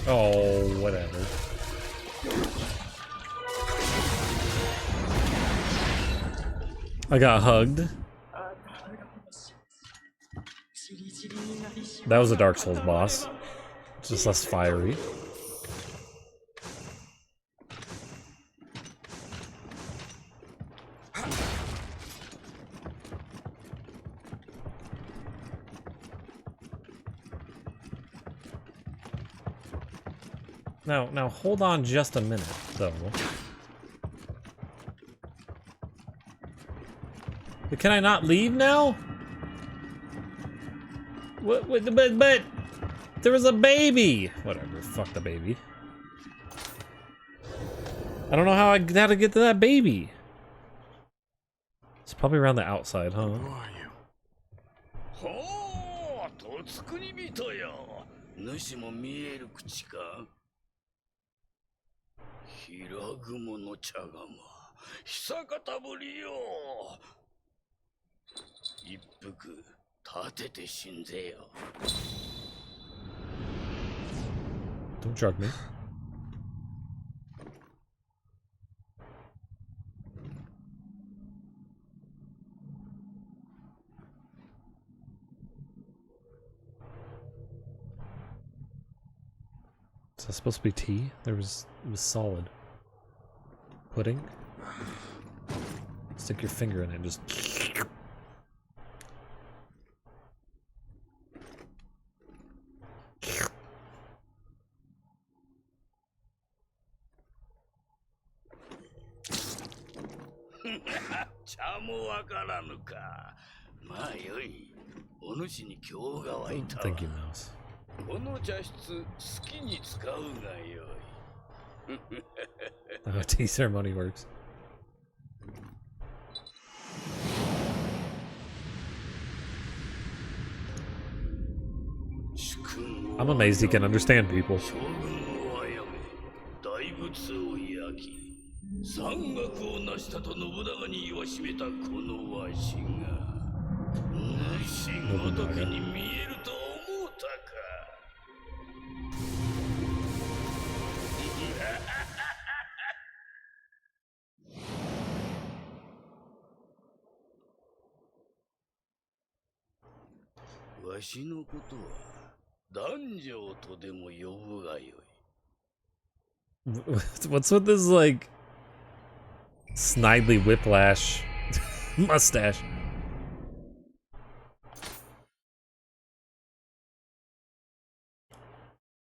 A: Oh, whatever. I got hugged. That was a Dark Souls boss. Just less fiery. Now hold on just a minute, though. But can I not leave now? But there was a baby. Whatever, fuck the baby. I don't know how to get to that baby. It's probably around the outside, huh?
B: Who are you?
A: Don't drug me. Is that supposed to be tea? It was solid. Pudding? Stick your finger in it and just... Thank you, mouse. How tea ceremony works. I'm amazed he can understand people. What's with this, like, Snidely Whiplash mustache?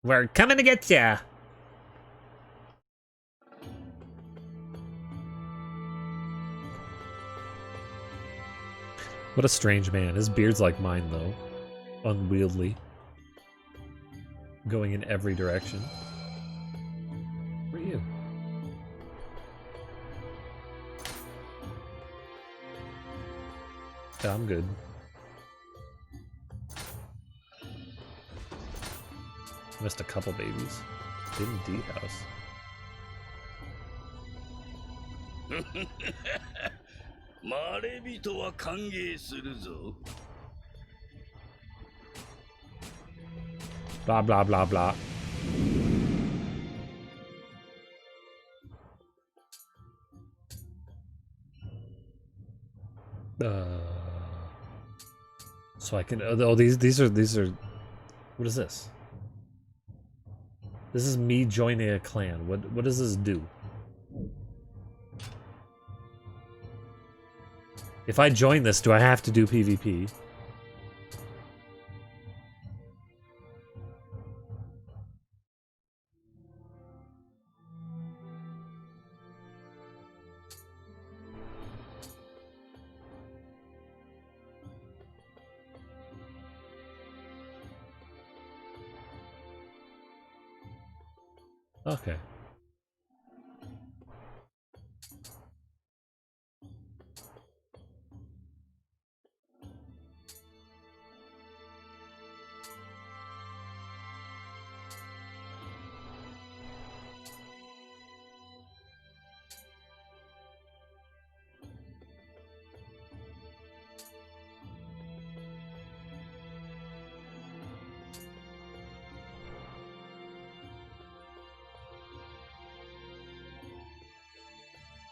A: We're coming to get ya! What a strange man. His beard's like mine, though. Unwieldy. Going in every direction. Where are you? Yeah, I'm good. Missed a couple babies. Didn't D house. Blah blah blah blah. So I can. Oh, these are. What is this? This is me joining a clan. What does this do? If I join this, do I have to do PvP? Okay.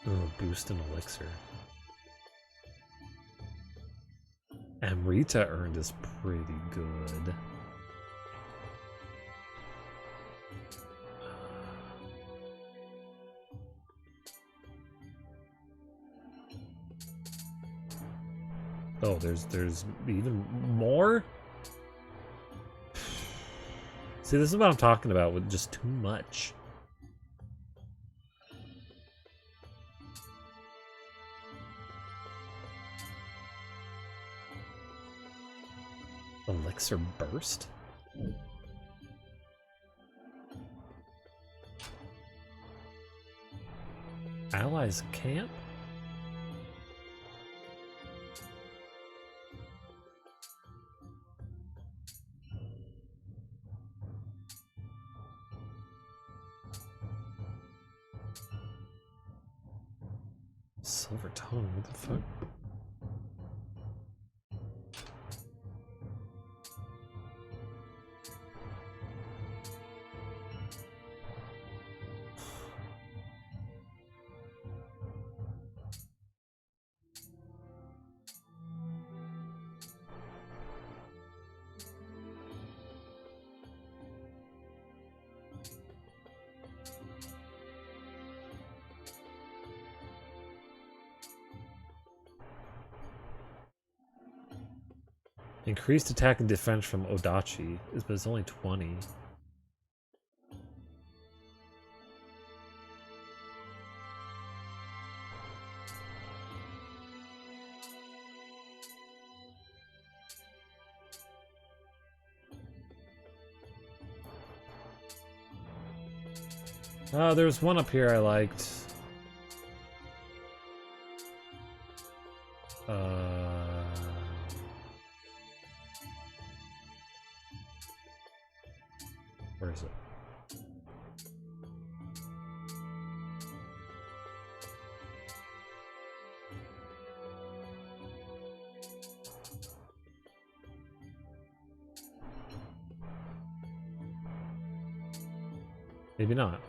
A: Oh, boost an elixir. Amrita earned is pretty good. Oh, there's even more? See, this is what I'm talking about with just too much. Elixir burst? Allies camp? Silver tongue, what the fuck? Increased attack and defense from Odachi, but it's only 20. Oh, there's one up here I liked. Where is it? Maybe not.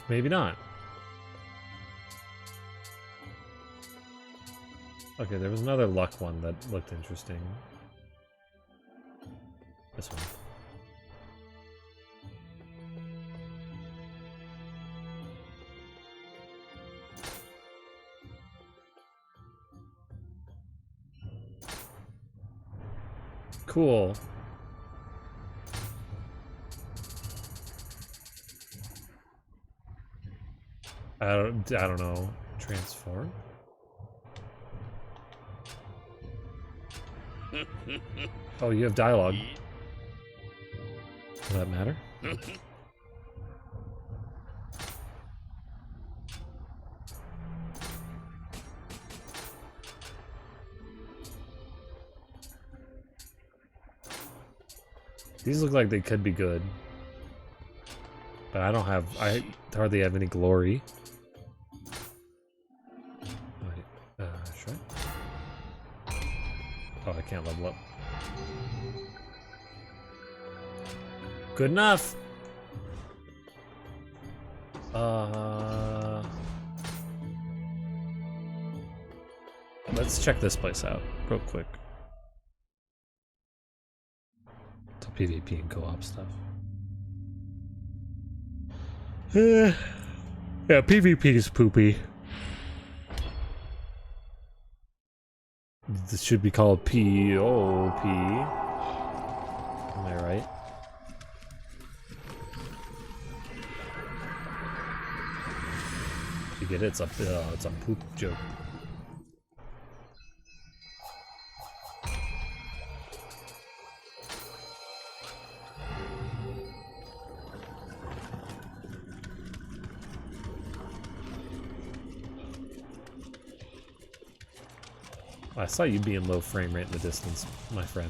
A: Maybe not. Okay, there was another luck one that looked interesting. This one. Cool. I don't know. Transform? Oh, you have dialogue. Does that matter? These look like they could be good. But I hardly have any glory. Wait, should I? Oh, I can't level up. Good enough! Let's check this place out real quick. The PvP and co-op stuff. Yeah, PvP is poopy. This should be called POP. Am I right? You get it? It's a poop joke. I saw you being low frame rate in the distance, my friend.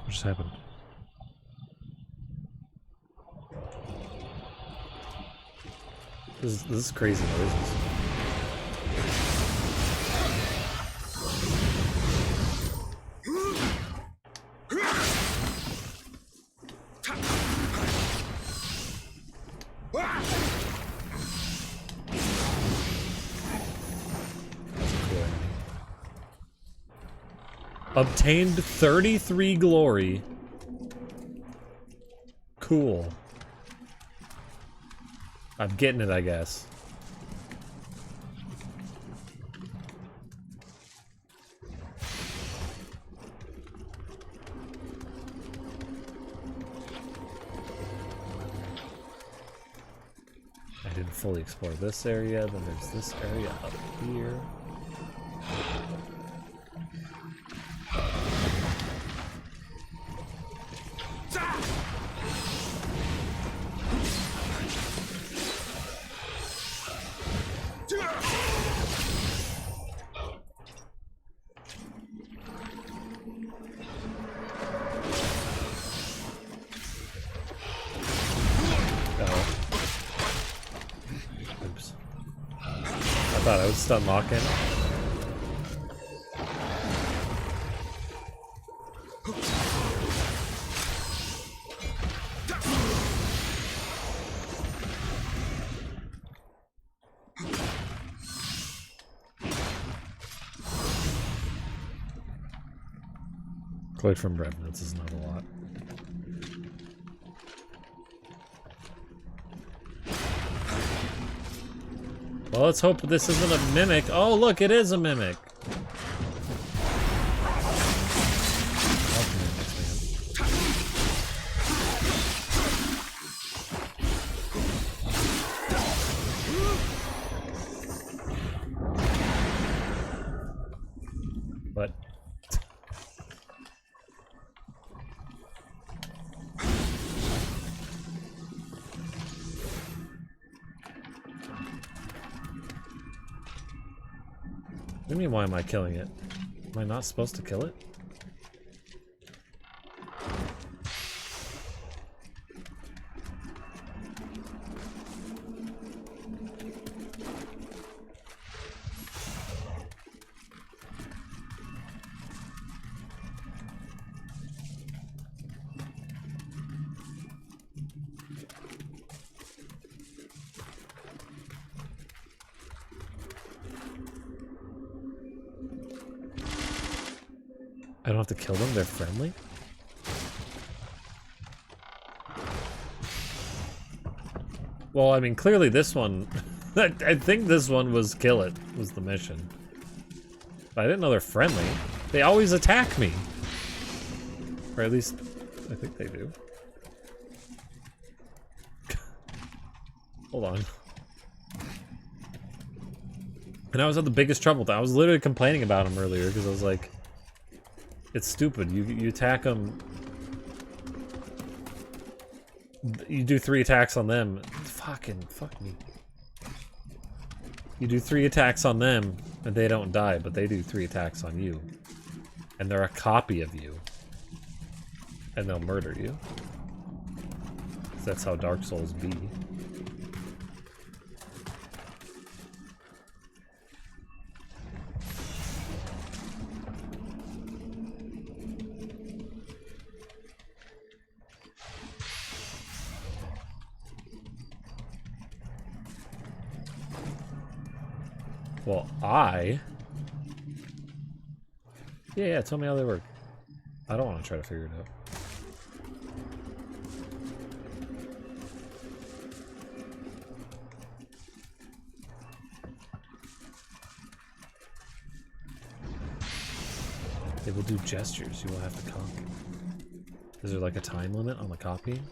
A: What just happened? This is crazy noises. Obtained 33 glory. Cool. I'm getting it, I guess. I didn't fully explore this area, then there's this area up here. I thought I would stun lock in. Cloyd from Revenants is not a lot. Well, let's hope this isn't a mimic. Oh, look, it is a mimic. What? do you mean, why am I killing it? Am I not supposed to kill it? I don't have to kill them, they're friendly? Well, I mean, clearly this one... I think this one was kill it, was the mission. But I didn't know they're friendly. They always attack me. Or at least, I think they do. Hold on. And I was in the biggest trouble. I was literally complaining about him earlier because I was like... It's stupid. You attack them. You do 3 attacks on them. Fuck me. You do 3 attacks on them, and they don't die, but they do 3 attacks on you. And they're a copy of you. And they'll murder you. 'Cause that's how Dark Souls be. Well, Yeah, tell me how they work. I don't want to try to figure it out. They will do gestures. You will have to copy. Is there like a time limit on the copying?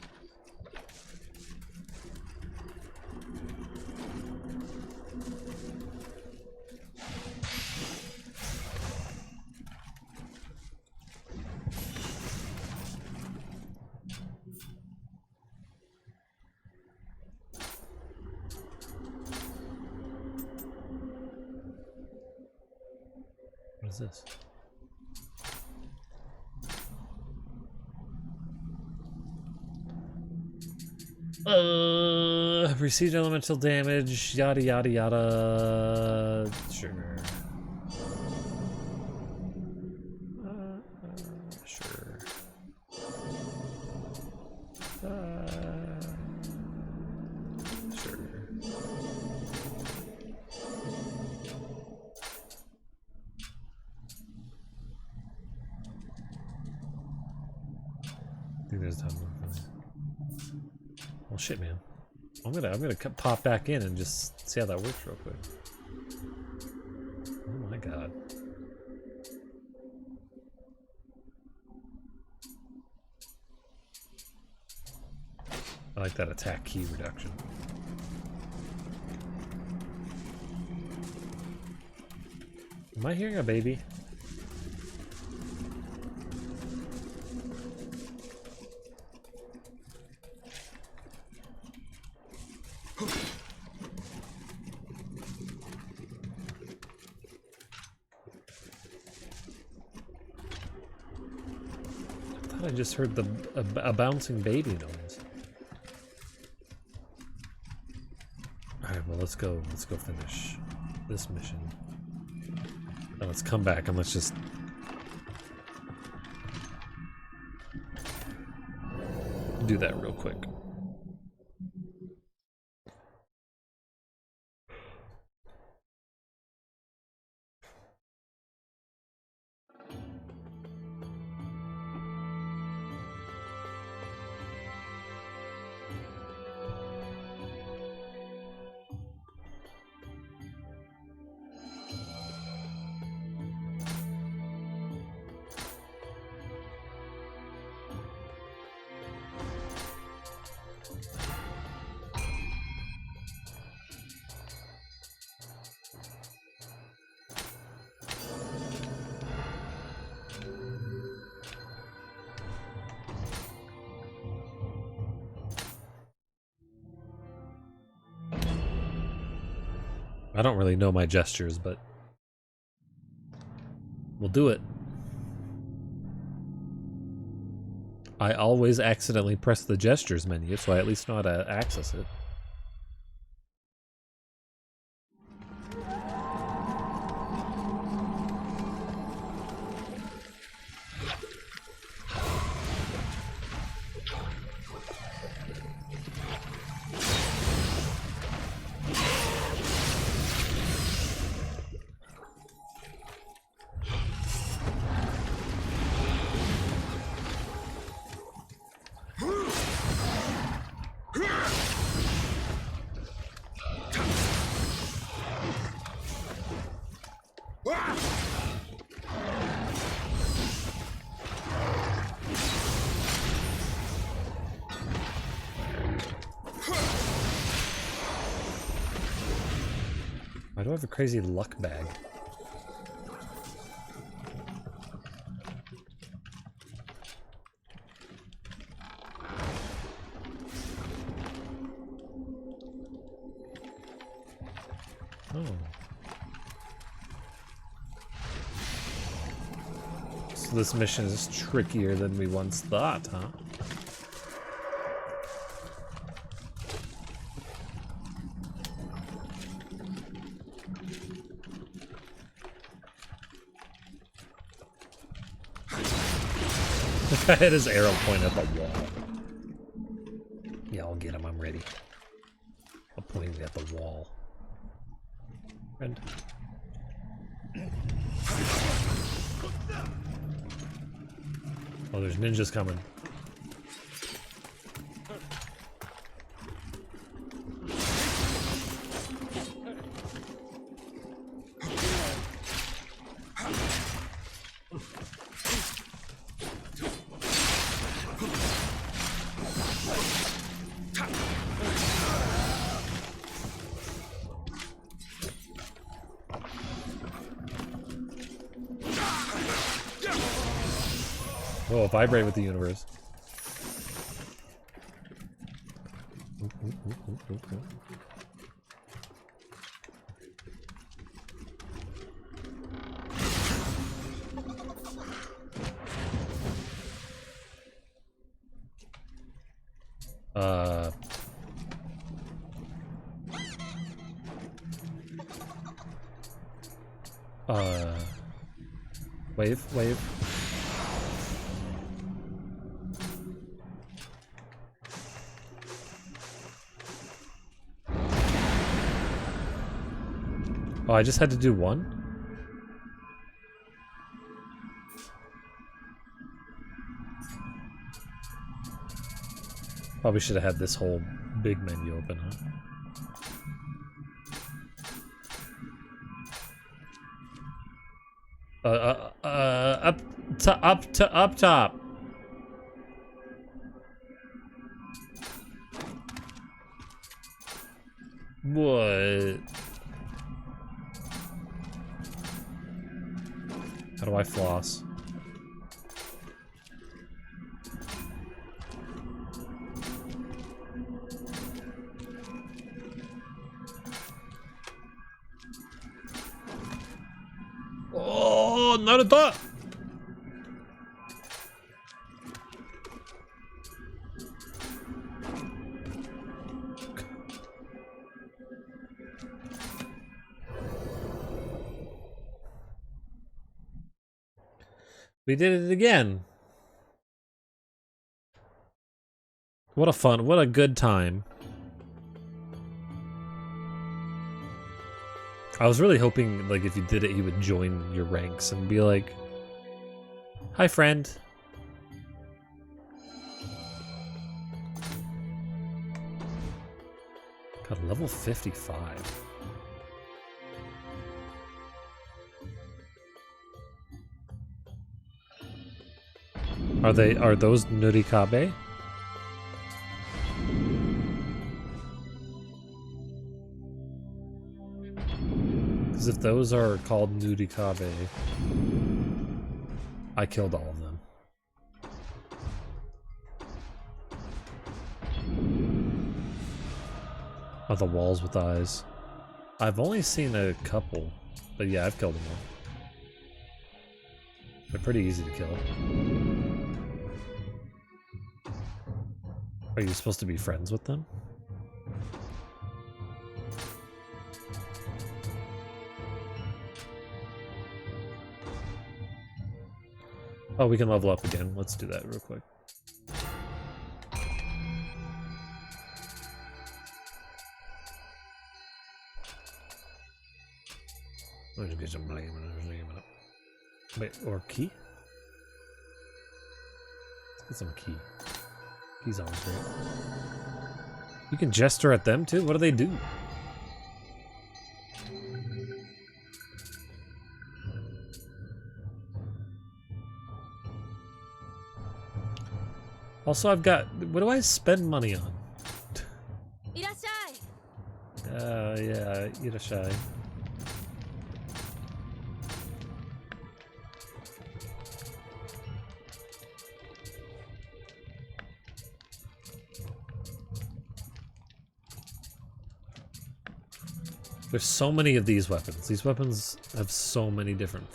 A: What is this? Receive elemental damage, yada yada yada. Sure. Sure. Sure. I think there's time for me. Well, shit, man. I'm gonna pop back in and just see how that works real quick. Oh my god. I like that attack key reduction. Am I hearing a baby? I just heard a bouncing baby noise. Alright, well let's go finish this mission. Now let's come back and let's just do that real quick. I don't really know my gestures, but We'll do it. I always accidentally press the gestures menu, so I at least know how to access it. Why do I have a crazy luck bag? Oh. So this mission is trickier than we once thought, huh? I had his arrow point at the wall. Yeah, I'll get him. I'm ready. I'm pointing at the wall. Friend. Oh, there's ninjas coming. Oh, vibrate with the universe. Wave. Oh, I just had to do one? Probably should have had this whole big menu open, huh? Up top. What? How do I floss? Oh, not a thought. We did it again. What a good time. I was really hoping, like, if you did it, he would join your ranks and be like, "Hi, friend." God, level 55. Are those Nurikabe? Because if those are called Nurikabe, I killed all of them. Oh, the walls with eyes. I've only seen a couple, but yeah, I've killed them all. They're pretty easy to kill. Are you supposed to be friends with them? Oh, we can level up again. Let's do that real quick. Let's get some blame. Wait, or key? Let's get some key. Key's always great. You can gesture at them too? What do they do? Also, I've got... What do I spend money on? Yeah, irashai. There's so many of these weapons. These weapons have so many different,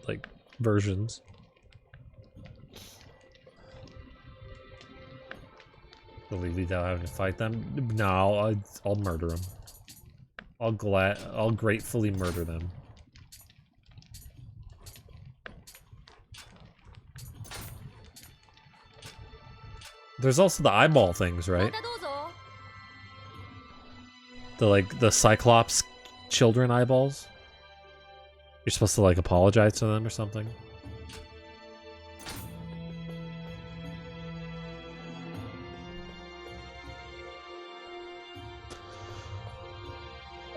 A: like, versions. Will we without having to fight them? No, I'll murder them. I'll gratefully murder them. There's also the eyeball things, right? The Cyclops children eyeballs. You're supposed to like apologize to them or something.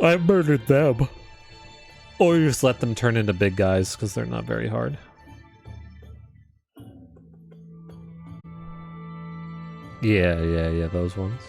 A: I murdered them. Or you just let them turn into big guys because they're not very hard. Yeah, those ones.